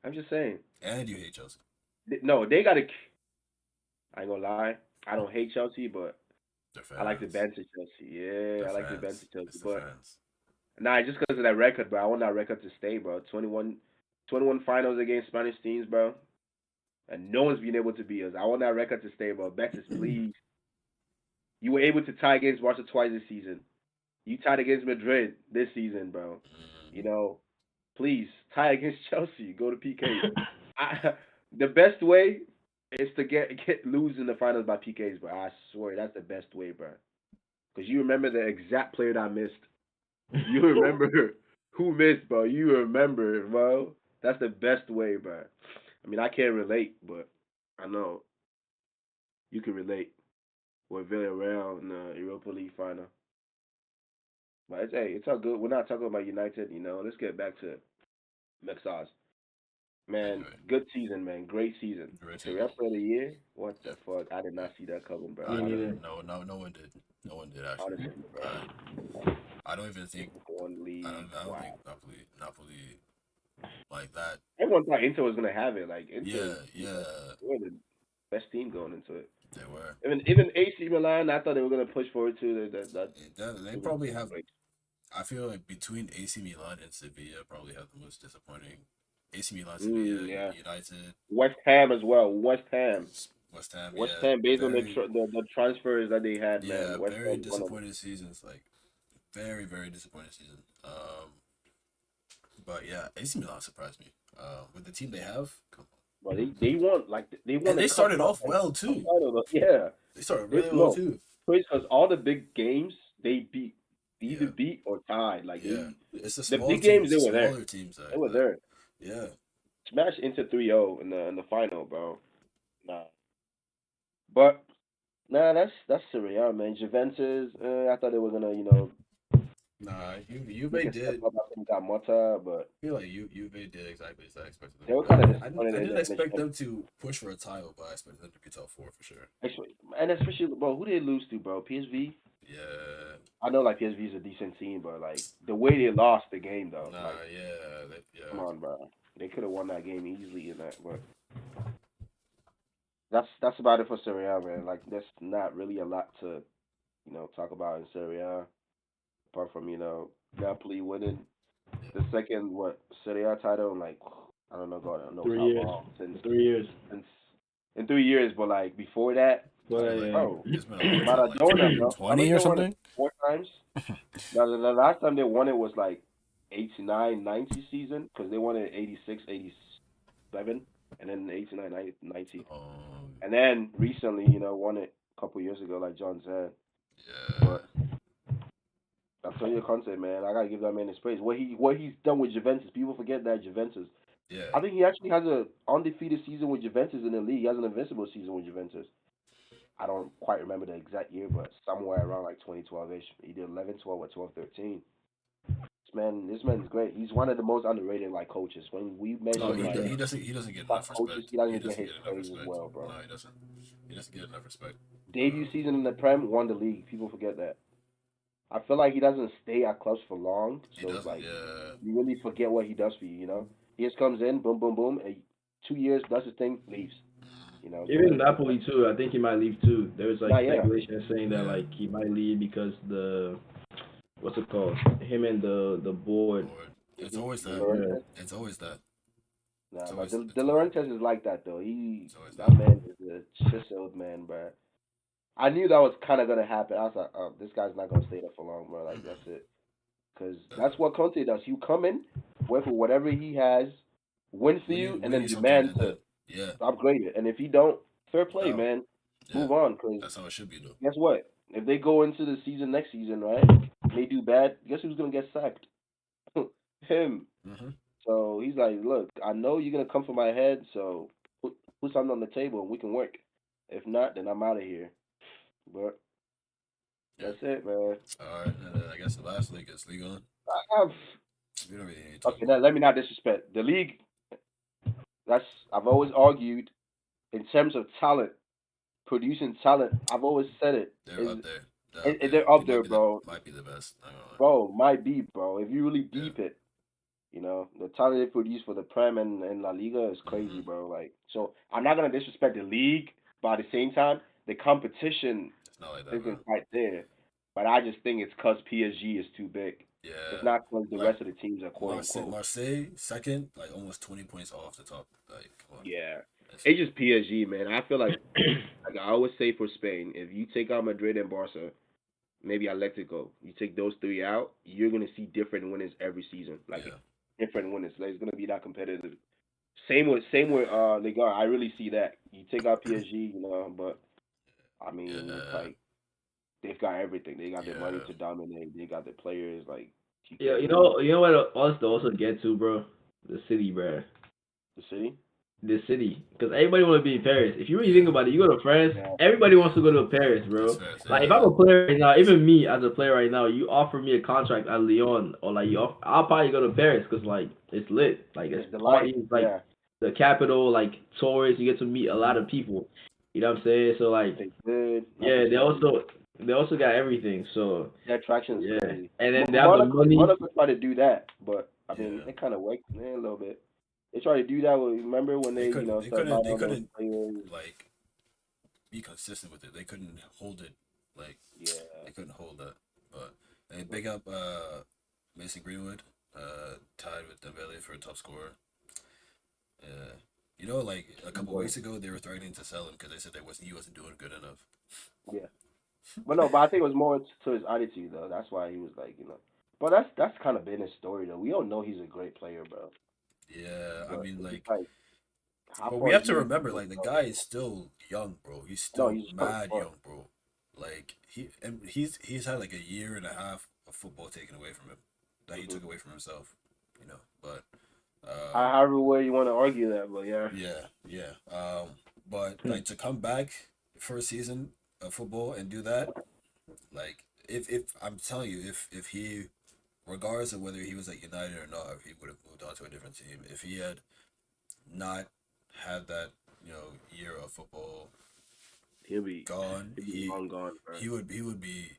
I'm just saying. and you hate Chelsea. No, they gotta. I ain't gonna lie. I don't hate Chelsea, but They're I like the fans. bench of Chelsea. Yeah, They're I like the bench fans. of Chelsea, It's the but fans. nah, just because of that record, bro. I want that record to stay, bro. 21 finals against Spanish teams, bro, and no one's been able to beat us. I want that record to stay, bro. Betis, please. You were able to tie against Barca twice this season. You tied against Madrid this season, bro. You Mm, know, please tie against Chelsea. Go to PKs. The best way is to get lose in the finals by PKs, bro. I swear that's the best way, bro. Because you remember the exact player that I missed. You remember who missed, bro. You remember, bro. That's the best way, bro. I mean, I can't relate, but I know you can relate with Villarreal in the Europa League final. But it's all good. We're not talking about United, Let's get back to Mexas. Man, anyway, good season, man. Great season. great Serie season. A Player of the Year? What the Yep. fuck? I did Yep. not see that coming, bro. I Me neither. no one did. No one did actually. Honestly, bro. I don't even think One league. I don't think Wow. Napoli like that. Everyone thought Inter was gonna have it. Like Inter, Yeah, yeah, they were the best team going into it. they were. Even AC Milan, I thought they were gonna push forward too. That They it was probably have. great. I feel like between AC Milan and Sevilla, probably have the most disappointing. AC Milan, Sevilla, Yeah. United, West Ham as well. West Ham. West Ham. West Yeah, Ham, based on very, the transfers that they had, yeah, man. West very Ham is one of them. disappointed seasons. Like very, very disappointed season. But yeah, AC Milan surprised me. With the team they have, come on. But they won And a they cup started and a off well too. title. Yeah. They started They really well no, too. because all the big games they beat, they either Yeah, beat or tied. Like yeah. It's the the small big teams, games the they were there. smaller teams They were that there. yeah. Smash into 3-0 in the final, bro. Nah, but nah, that's Serie A, man. Juventus, I thought they were gonna Nah, make Juve a step did. up. I think got Mota, but I feel like Juve did exactly as I expected them they to were do. kind of disappointed I in didn't the expect Champions them to push for a title, but I expected them to be top four for sure. League. And especially, bro, who did they lose to, bro? PSV. Yeah, I know like PSV is a decent team, but like the way they lost the game though, nah, like yeah, come yeah. on, bro. They could have won that game easily in that, but that's about it for Serie A, man. Like there's not really a lot to talk about in Serie A apart from Napoli winning the second Serie A title in like I don't know God knows Three how years. long since in 3 years, but like before that, I But feel like yeah. bro, it's been a long time, like Maradona, bro. 20 or Maradona won it something. 4 times. Now the last time they won it was like 89, 90 season because they won it 86, 87, and then 89, 90. Um, And then recently, won it a couple years ago, like John said. yeah, But Antonio Conte, man, I gotta give that man his praise. What he's done with Juventus, people forget that Juventus. yeah. I think he actually has a undefeated season with Juventus in the league. He has an invincible season with Juventus. I don't quite remember the exact year, but somewhere around like 2012ish. He did 11, 12, or 12, 13. This man's great. He's one of the most underrated like coaches. When we Oh, mention like he doesn't get top enough coaches, respect. he doesn't He get doesn't his get enough praise as respect. well, bro. No, he doesn't. He doesn't get enough respect. Debut season in the Prem won the league. People forget that. I feel like he doesn't stay at clubs for long, He so it's doesn't. like Yeah, you really forget what he does for you. He just comes in, boom, boom, boom, and 2 years does his thing, leaves. Even So Napoli too, I think he might leave too. There's like nah, yeah, speculation saying that yeah. like he might leave because the what's it called? Him and the board. Or it's always De that. Yeah. Laurentiis. It's always that. Nah, It's but always. De It's always. Laurentiis is like that though. It's always That that. man is a chiseled man, bro. I knew that was kind of gonna happen. I was like, oh, this guy's not gonna stay there for long, bro. Like that's Mm-hmm. it. Cause that's what Conte does. You come in, wait for whatever he has, win for you, and We then need something, demand and to then yeah, upgrade it. And if he don't, fair play, no, man. yeah. Move on. Cause That's how it should be though. guess what? If they go into the season next season, right? And they do bad. Guess who's gonna get sacked? Him. Mm-hmm. So he's like, look, I know you're gonna come for my head, so put something on the table and we can work. If not, then I'm out of here. But Yeah. that's it, man. All right, and then I guess the last league is Ligue 1. I have We don't really need to talk Okay, about let me not disrespect the league. I've always argued in terms of talent, producing talent. I've always said it they're is up there. They're up there. they're They up there, bro. might be the best. I don't know. Bro, might be, bro. If you really Yeah. deep it, the talent they produce for the Prem and La Liga is crazy, Mhm. bro. Like, so I'm not gonna disrespect the league, but at the same time, the competition It's not like that, bro. isn't quite there. But I just think it's cause PSG is too big. It's Yeah. not cause the Like rest of the teams are quote Marseille, unquote. Marseille second, like almost 20 points off the top. Like, come on. Yeah, That's, it's just PSG, man. I feel like I always say for Spain, if you take out Madrid and Barca, maybe Atletico, you take those three out, you're gonna see different winners every season. Like yeah. different winners. Like, it's gonna be that competitive. Same with Liga. I really see that. You take out PSG, but I mean it's Yeah. like they've got everything. They got the money Yeah. to dominate. They got the players. Like you Yeah, can't really you know what else to also get to, bro? The city, bro. the city. The city, because everybody want to be in Paris. If you really think Yeah. about it, you go to France, Yeah, everybody wants to go to Paris, That's bro. fair. Like if Yeah. I'm a player right now, even me as a player right now, you offer me a contract at Lyon or like I'll probably go to Paris because like it's lit, like it's it's the life. parties, like Yeah, the capital, like tourists, you get to meet a lot of people. You know what I'm saying? So like they good. Like yeah, you said, they also got everything. So the attraction is yeah, crazy. and then they have the money. Monaco tried to do that, but I mean Yeah. it kind of worked a little bit. They tried to do that. Remember when They they couldn't. They started couldn't. buying They all those couldn't players? like be consistent with it. They couldn't hold it. Like Yeah, they couldn't hold that. But they big up Mason Greenwood, tied with Dembele for top scorer. Yeah. Like a couple important. weeks ago, they were threatening to sell him because they said he wasn't doing good enough. Yeah. But no, but I think it was more to his attitude though. That's why he was like. But that's kind of been his story though. We all know he's a great player, bro. Yeah, I But mean, it's just like, like how but we far is have he to gonna remember, go, like, the bro? guy is still young, bro. He's No, still he's young, mad but young, bro. Like he's had like a year and a half of football taken away from him that he mhm. took away from himself. But However way you want to argue that, but yeah, yeah, yeah. But like to come back for a season of football and do that, like if I'm telling you, if he, regardless of whether he was at United or not, if he would have moved on to a different team, if he had not had that year of football he'll be gone, he'll be long gone, bro. he would be,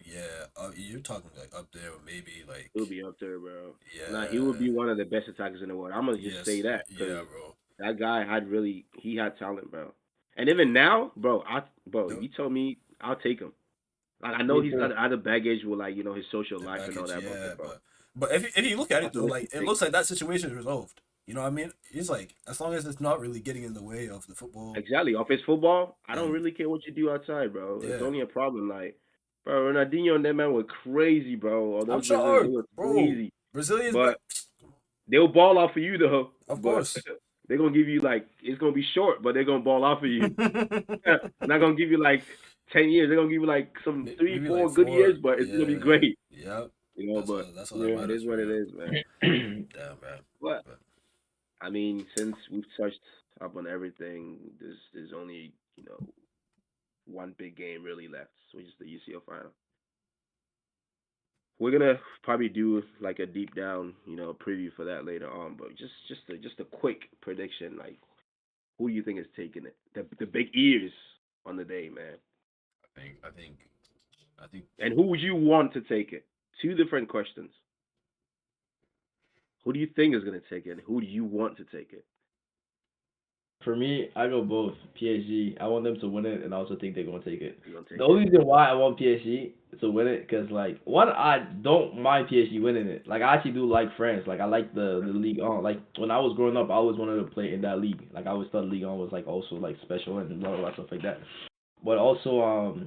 yeah. You're talking like up there, maybe He'll like, be up there, bro. Nah, he would yeah, be one of the best attackers in the world. I'm gonna just say yes, that because yeah, bro. that guy he had talent, bro. And even now, bro, The you told me I'll take him. Like I know Me he's too. got other baggage with like his social the life and all baggage, that, yeah, bro, but if you look at it that's a though, risky like it thing. looks like that situation is resolved. You know what I mean? It's like as long as it's not really getting in the way of the football, Exactly. Off his football, I don't then really care what you do outside, bro. It's yeah, only a problem. Like, bro, Ronaldinho and that man were crazy, bro. All I'm those Brazilians, they sure, were bro. crazy. Brazilians, but But they'll ball out for you though. of But course. they're gonna give you like it's gonna be short, but they're gonna ball out for you. They're not gonna give you like 10 years. They're gonna give you like some three, Maybe like 4 good years, four. but it's gonna be Yeah, great. yep. But That's all that yeah, it matters is for what it real. is, man. Damn, man. But But I mean, since we've touched up on everything, there's only one big game really left, which is the UCL final. We're gonna probably do like a deep down, preview for that later on. But just a quick prediction, like who do you think is taking it? The big ears on the day, man. I think And who would you want to take it? Two different questions. Who do you think is gonna take it? And who do you want to take it? For me, I go both. PSG. I want them to win it, and I also think they're gonna take it. You gonna The take it? only reason why I want PSG to win it, cause like one, I don't mind PSG winning it. Like I actually do like France. Like I like the league on. Like when I was growing up, I always wanted to play in that league. Like I always thought league on was like also like special and blah blah blah stuff like that. But also,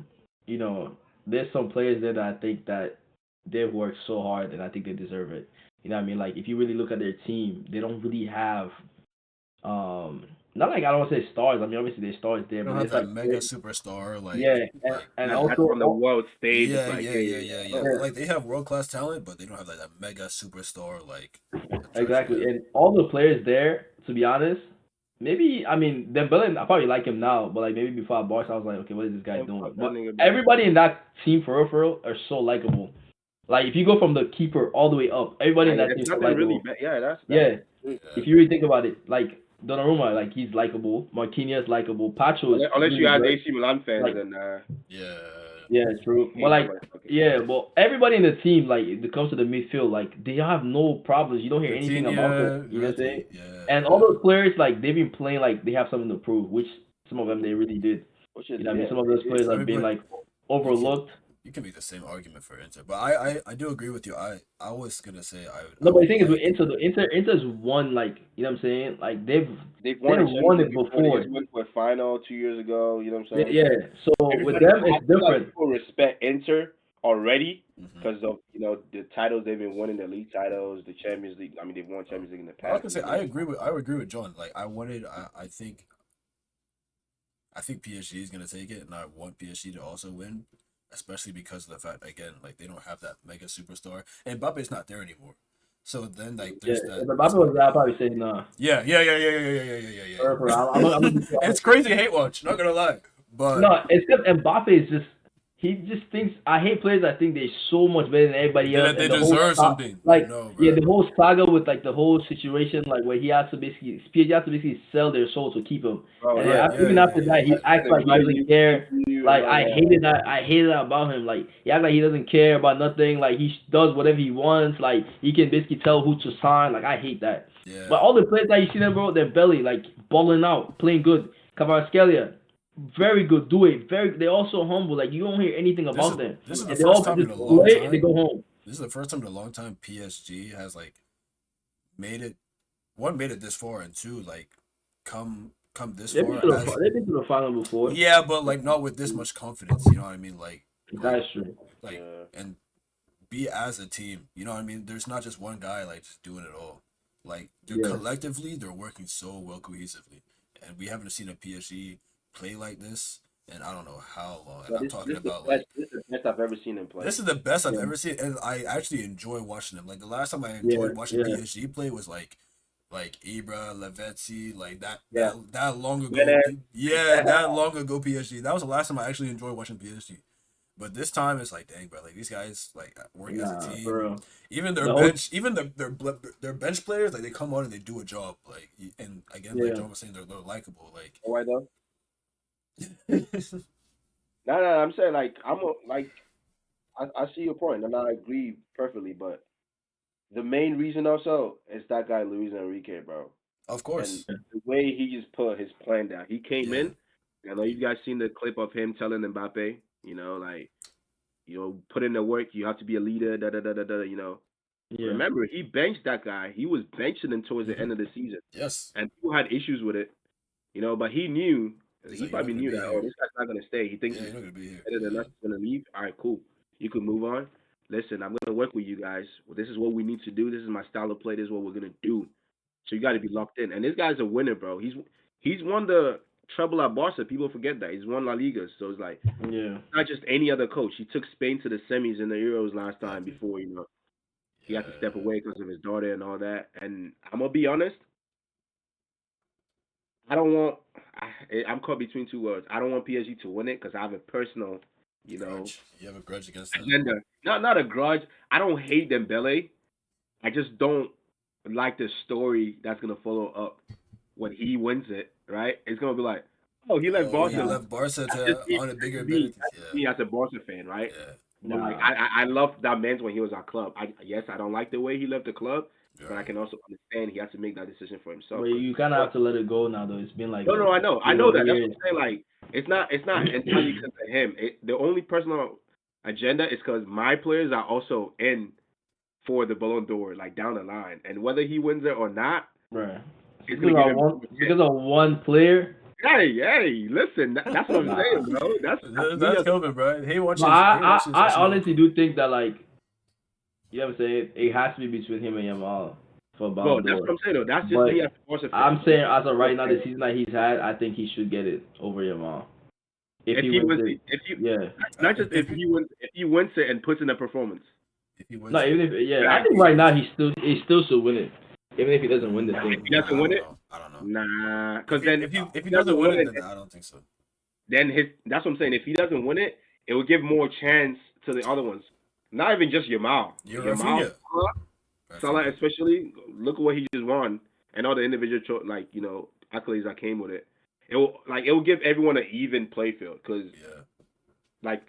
you know, there's some players there that I think that they've worked so hard, and I think they deserve it. You know what I mean? Like if you really look at their team, they don't really have um, not like I don't want to say stars. I mean, obviously there's stars there, you don't but have it's that like mega superstar yeah, like and yeah. That's on the also world stage. It's Yeah, like, yeah, yeah, hey, yeah, yeah. yeah, Like they have world class talent, but they don't have like that mega superstar like attraction. exactly, Yeah, and all the players there, to be honest, maybe I mean Dembele, I probably like him now, but like maybe before I Barca, I was like, okay, what is this guy man, doing? fuck that But nigga, bro. everybody in that team for real are so likable. Like if you go from the keeper all the way up, everybody in that There's team is nothing really likable. bad. Yeah, that's Yeah, true. Yeah. if you really think about it, like Donnarumma, like he's likable. Marquinhos likable. Pacho is Unless you really have good. AC Milan fans, Like then Yeah. yeah, true. But hate like somebody fucking. yeah, but everybody in the team, like if it comes to the midfield, like they have no problems. You don't hear anything about them. Coutinho, You know what I'm saying? Verratti, yeah. And all those players, like they've been playing like they have something to prove, which some of them they really did. Which is You know what I mean? yeah. Some of those players I have mean, been but like overlooked. you can make the same argument for Inter, but I do agree with you. I was gonna say I No, but the would thing is with like Inter's won like you know what I'm saying? Like They've won a won it championship before. They before. just went to a final 2 years ago. You know what I'm saying? Yeah. So with Everybody, them I it's feel like different. people respect Inter already mhm. because of the titles they've been winning, the league titles, the Champions League. I mean, they've won Champions League in the I was past. gonna say I agree with John. Like I think PSG is gonna take it, and I want PSG to also win, especially because of the fact again, like they don't have that mega superstar, and Mbappe's not there anymore. So then, like, Yeah, there's if that. Mbappe was there, I'd probably say nah. Yeah. I'm not It's crazy hate watch. Not gonna lie, but no, it's because Mbappe is just he just thinks I hate players that think they're so much better than everybody else. that they And the whole deserve something. like No, yeah, bro. the whole saga with like the whole situation like where he has to basically PSG has to basically sell their soul to keep him. Bro, And Yeah, then even after that, he acts like he doesn't care. Like I hated that about him. Like he acts like he doesn't care about nothing. Like he does whatever he wants. Like he can basically tell who to sign. Like I hate that. Yeah. But all the players that you see them, bro, they're belly like balling out, playing good. Kvaratskhelia, very good, do it. They're also humble. Like you don't hear anything about them. This is the And they all first time in just a long play and they time. go home. This is the first time in a long time PSG has like made it this far, and two like come this They've far been, as they've been to the final before. yeah, but like not with this much confidence. You know what I mean? That's true. Like and be as a team. You know what I mean? There's not just one guy like just doing it all. Like they're collectively, they're working so well cohesively, and we haven't seen a PSG play like this. And I don't know how long. And I'm talking about like this is the best I've ever seen him play. this is the best I've ever seen, and I actually enjoy watching him. Like the last time I enjoyed watching PSG play was like Ibra, Lavezzi, like that long ago. Yeah, that long ago PSG. That was the last time I actually enjoyed watching PSG. But this time it's like, dang, bro, like these guys like work as a team. Bro. Even their bench, even their bench players, like they come on and they do a job. Like and again, like John was saying, they're likable. Like why though? No, I'm saying like I see your point and I agree perfectly, but the main reason also is that guy Luis Enrique, bro. Of course. And the way he just put his plan down. He came in. I know you guys seen the clip of him telling Mbappe, put in the work. You have to be a leader. Yeah. Remember, he benched that guy. He was benching him towards the end of the season. Yes. And people had issues with it, but he knew. He probably knew that. Oh, this guy's not gonna stay. He thinks he's gonna be here. better than us. He's gonna leave. All right, cool. You can move on. Listen, I'm gonna work with you guys. Well, this is what we need to do. This is my style of play. This is what we're gonna do. So you got to be locked in. And this guy's a winner, bro. He's won the treble at Barca. People forget that he's won La Liga. So it's like not just any other coach. He took Spain to the semis in the Euros last time before he had to step away because of his daughter and all that. And I'm gonna be honest. I'm caught between two words. I don't want PSG to win it because I have a personal, grudge. You have a grudge against them. agenda. Not a grudge. I don't hate Dembele. I just don't like the story that's gonna follow up when he wins it. Right? It's gonna be like, oh, he left Barca. He left Barca on a bigger me as a Barca fan, right? Yeah. Like I love that man when he was our club. I don't like the way he left the club. But I can also understand he has to make that decision for himself. But you kind of have to let it go now, though. It's been like no, I know that. That's what I'm saying. Like it's not entirely because of him. The only personal agenda is because my players are also in for the Ballon d'Or, like down the line, and whether he wins it or not, right? It's because of one player. Hey, listen, that's what I'm saying, bro. That's Kelvin, bro. He watches. I honestly do think that like. You know what I'm saying? It has to be between him and Yamal for Ballon d'Or. That's what I'm saying, though. That's just me as a Barca fan. I'm saying, as of right now, the season that he's had, I think he should get it over Yamal. If he wins it. Not just if he wins it and puts in a performance. If he wins I think right now he still should win it. Even if he doesn't win the thing. If he doesn't win it? I don't know. Nah. Because then if he doesn't win it, then I don't think so. Then that's what I'm saying. If he doesn't win it, it will give more chance to the other ones. Not even just Yamal. You're Yamal, Salah Rafinha. especially. Look at what he just won, and all the individual accolades that came with it. It will give everyone an even play field because Yeah, like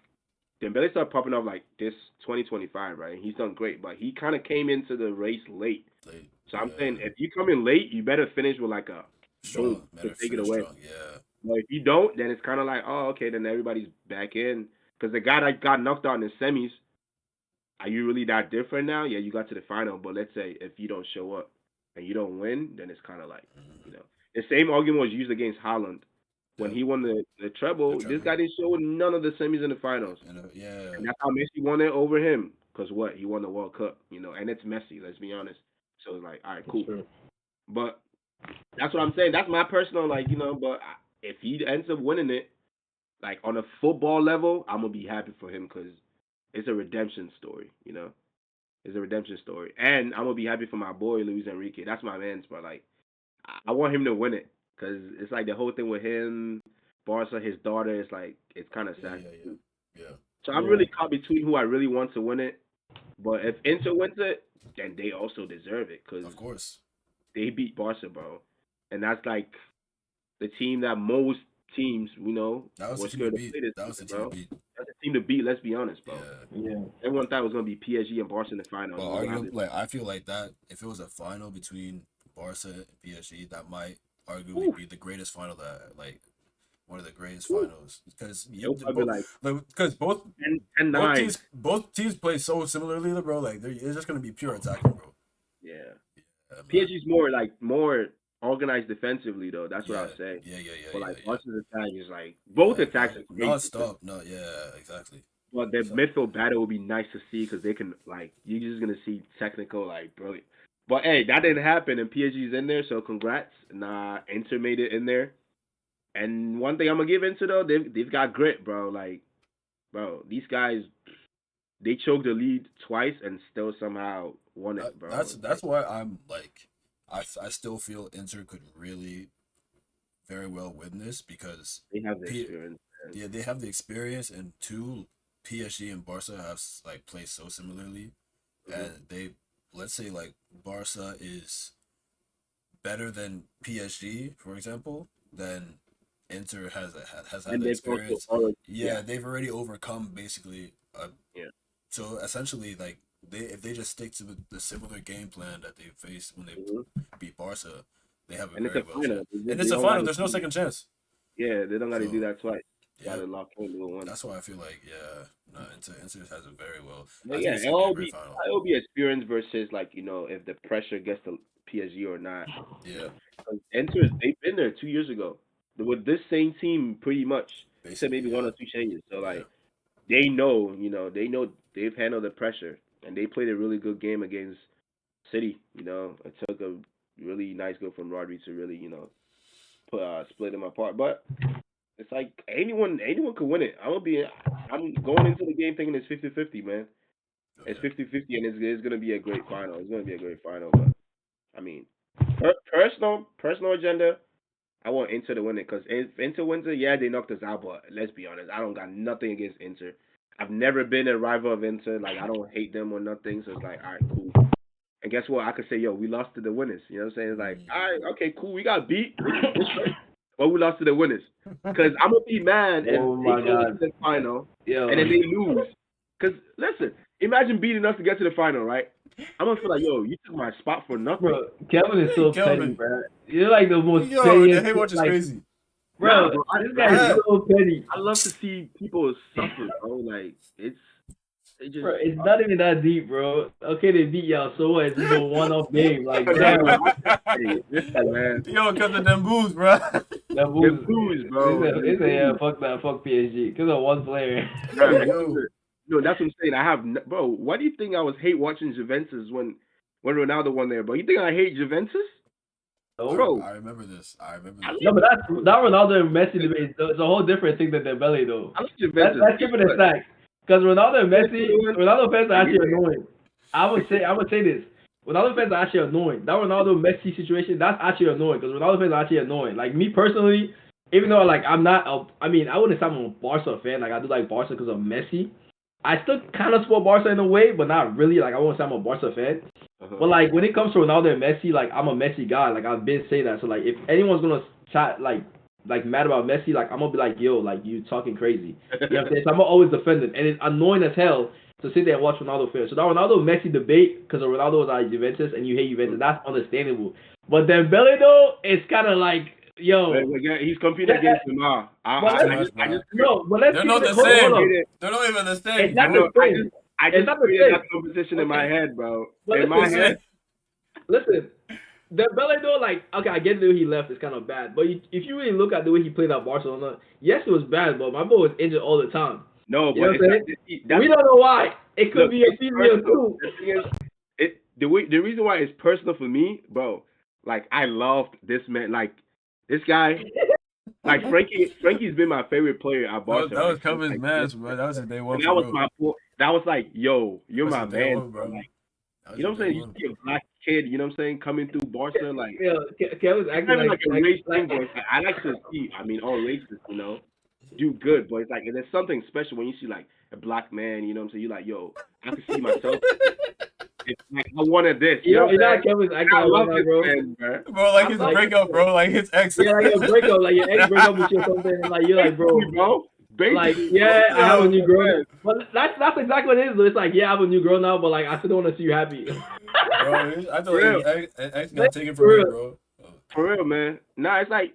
Dembele started popping up like this 2025, right? He's done great, but he kind of came into the race late. late. So I'm saying Yeah, if you come in late, you better finish with like a boom strong. to Better take it finish away. strong. Yeah, But if you don't, then it's kind of like, oh, okay, then everybody's back in. Because the guy that got knocked out in the semis, are you really that different now? Yeah, you got to the final, but let's say if you don't show up and you don't win, then it's kind of like, mm-hmm. the same argument was used against Haaland. When Yep. he won the The treble, this treble. guy didn't show none of the semis in the finals. Yeah, And that's how Messi won it over him. Because what? He won the World Cup, and it's Messi, let's be honest. So it's like, all right, cool. Sure. But that's what I'm saying. That's my personal, but if he ends up winning it, like on a football level, I'm going to be happy for him because it's a redemption story. It's a redemption story. And I'm going to be happy for my boy, Luis Enrique. That's my man's, but like, I want him to win it because it's like the whole thing with him, Barca, his daughter, it's like, it's kind of sad. yeah. So I'm really caught between who I really want to win it. But if Inter wins it, then they also deserve it because Of course. they beat Barca, bro. And that's like the team that most teams, That was were the team to scared to beat. play this That was the season, team bro. to beat. That's the team to beat, let's be honest, bro. Yeah. Yeah. Everyone thought it was going to be PSG and Barca in the final. But arguably, like I feel like that if it was a final between Barca and PSG, that might arguably be the greatest final one of the greatest finals because It'll be like both 10-9. both teams play so similarly, bro. Like it's just gonna be pure attacking, bro. Yeah. Man. PSG's more organized defensively though. That's what I was saying. Yeah. But like Barca's attack is like both attacks are great. Non-stop. No, yeah, exactly. But their midfield battle would be nice to see because they can you're just gonna see technical brilliant. But hey, that didn't happen and PSG's in there, so congrats. Nah, Inter made it in there. And one thing I'm gonna give Inter though, they've got grit, bro. Like, bro, these guys they choked the lead twice and still somehow won it, bro. That's why I'm like, I still feel Inter could really very well win this because they have the experience. Yeah, they have the experience, and two, PSG and Barca have like played so similarly, and let's say like Barca is better than PSG, for example, then Inter has had the experience. They've already overcome basically. So essentially, like if they just stick to the similar game plan that they faced when they beat Barca, they have a very well chance. And it's a final. There's no second chance. Yeah, they don't got to do that twice. Yeah, lock in one. That's why I feel like Inter has a very well. Yeah, it'll be experience versus if the pressure gets to PSG or not. Yeah, Inter they've been there 2 years ago with this same team pretty much, except maybe one or two changes. So they know they've handled the pressure and they played a really good game against City. It took a really nice goal from Rodri to really split them apart, but. It's like anyone could win it. I'm going into the game thinking it's 50-50, man. It's 50-50 and it's gonna be a great final. It's gonna be a great final, but I mean, personal agenda, I want Inter to win it because if Inter wins it, yeah, they knocked us out. But let's be honest, I don't got nothing against Inter. I've never been a rival of Inter. Like I don't hate them or nothing. So it's like, all right, cool. And guess what? I could say, yo, we lost to the winners. You know what I'm saying? It's like, all right, okay, cool. We got beat. But we lost to the winners. Because I'm going to be mad if they go to the final and then they lose. Because, listen, imagine beating us to get to the final, right? I'm going to feel like, yo, you took my spot for nothing. Bro, Kevin is so petty, bro. You're like the most petty. Yo, the Haywatch is crazy. Bro, this guy is so petty. I love to see people suffer, bro. Like, bro, it's not even that deep, bro. Okay, they beat y'all, so what? It's a one-off game. Like, damn. Man. Yo, because of them boos, bro. Them boos, bro. It's a fuck that, fuck PSG. Because of one player. No, that's what I'm saying. Bro, why do you think I was hate watching Juventus when Ronaldo won there, bro? You think I hate Juventus? Oh, bro. I remember this. No, but that Ronaldo and Messi debate is a whole different thing than Dembele, though. I like Juventus. That's keeping it stacked. Because Ronaldo and Messi, Ronaldo fans are actually annoying. I would say this. Ronaldo fans are actually annoying. That Ronaldo Messi situation, that's actually annoying. Because Ronaldo fans are actually annoying. Like me personally, even though like I'm not, I wouldn't say I'm a Barca fan. Like I do like Barca because of Messi. I still kind of support Barca in a way, but not really. Like I won't say I'm a Barca fan. Uh-huh. But like when it comes to Ronaldo and Messi, like I'm a Messi guy. Like I've been saying that. So like if anyone's gonna chat like mad about Messi, like I'm gonna be like, yo, like you talking crazy. You know what I'm saying? So I'm gonna always defend it, and it's annoying as hell to sit there and watch Ronaldo fail. So that Ronaldo Messi debate, because Ronaldo was at Juventus and you hate Juventus, that's understandable. But Dembele though, it's kind of like, yo, He's competing against Neymar. no, but let's They're keep not it. the same. Hold on. They're not even the It's same. not bro. the same. I It's just not the created same. that competition in my head, bro. But In my listen, head. Listen, Dembele though, like, okay, I get the way he left is kind of bad, but if you really look at the way he played at Barcelona, yes, it was bad, but my boy was injured all the time. No, You know but what I'm saying? We don't know why. It could be a season or two. The reason why it's personal for me, bro. Like I loved this man. Like this guy. Like Frankie's been my favorite player at Barca. That was Kevin's match, bro. That was his day one. And that was that was like, yo, you're my man, bro. Like, you know what I'm saying? You see a black kid, you know what I'm saying, coming through Barca, like Kevin's acting like a race thing, but I like to see, I mean, all races, you know, do good, but it's like there's something special when you see like a black man, you know what I'm saying? You're like, yo, I can see myself. It's like I wanted this. You know Kevin's acting I love this bro. man, bro. Like his breakup, bro. Like his ex. Yeah, like a breakup, like your ex break up with you or something, and like you're like, bro. Basically, like, yeah, I have a new girl. But that's exactly what it is. It's like, yeah, I have a new girl now, but like I still don't want to see you happy. Bro, I thought ex gonna take it from me, bro. For real, man. Nah, it's like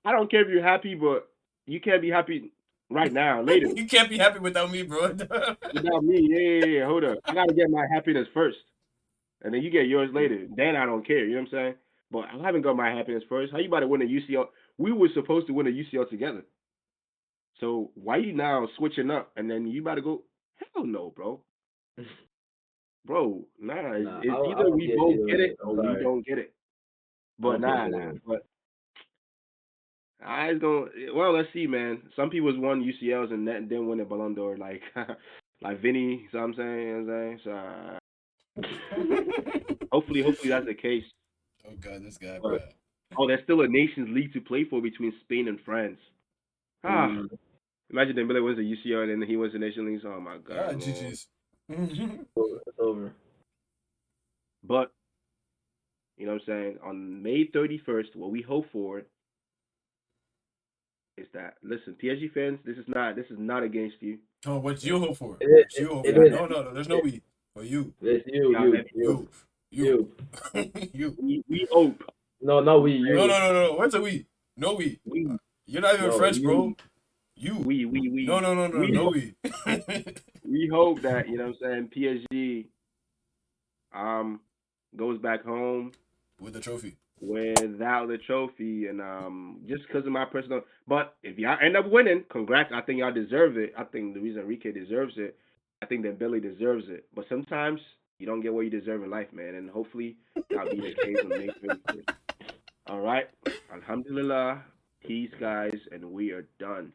I don't care if you're happy, but you can't be happy right now. Later, you can't be happy without me, bro. Without me, yeah. Hold up, I gotta get my happiness first, and then you get yours later. Then I don't care. You know what I'm saying? But I haven't got my happiness first. How you about to win a UCL? We were supposed to win a UCL together. So why you now switching up and then you about to go? Hell no, bro. Bro, it's either we both get it or we don't get it. But but I don't. Well, let's see, man. Some people's won UCLs and didn't win a Ballon d'Or, like like Vinny. So I'm saying, so hopefully that's the case. Oh God, this guy. But, there's still a Nations League to play for between Spain and France. Imagine Dembele wins the UCL and then he wins the Nations League. Oh my God. GG's. It's over. But you know what I'm saying? On May 31st, what we hope for is that, listen, PSG fans, this is not against you. Oh, what you hope for? No, there's no we. For you. It's you. We hope. No, we. You. No. Where's the we? No we. You're not even French, bro. You. We. No, we. We hope that, you know what I'm saying, PSG goes back home with the trophy. Without the trophy, and just because of my personal, but if y'all end up winning, congrats. I think y'all deserve it. I think Luis Enrique deserves it. I think that Billy deserves it. But sometimes you don't get what you deserve in life, man. And hopefully that'll be the case on May 31st. All right. Alhamdulillah. Peace, guys, and we are done.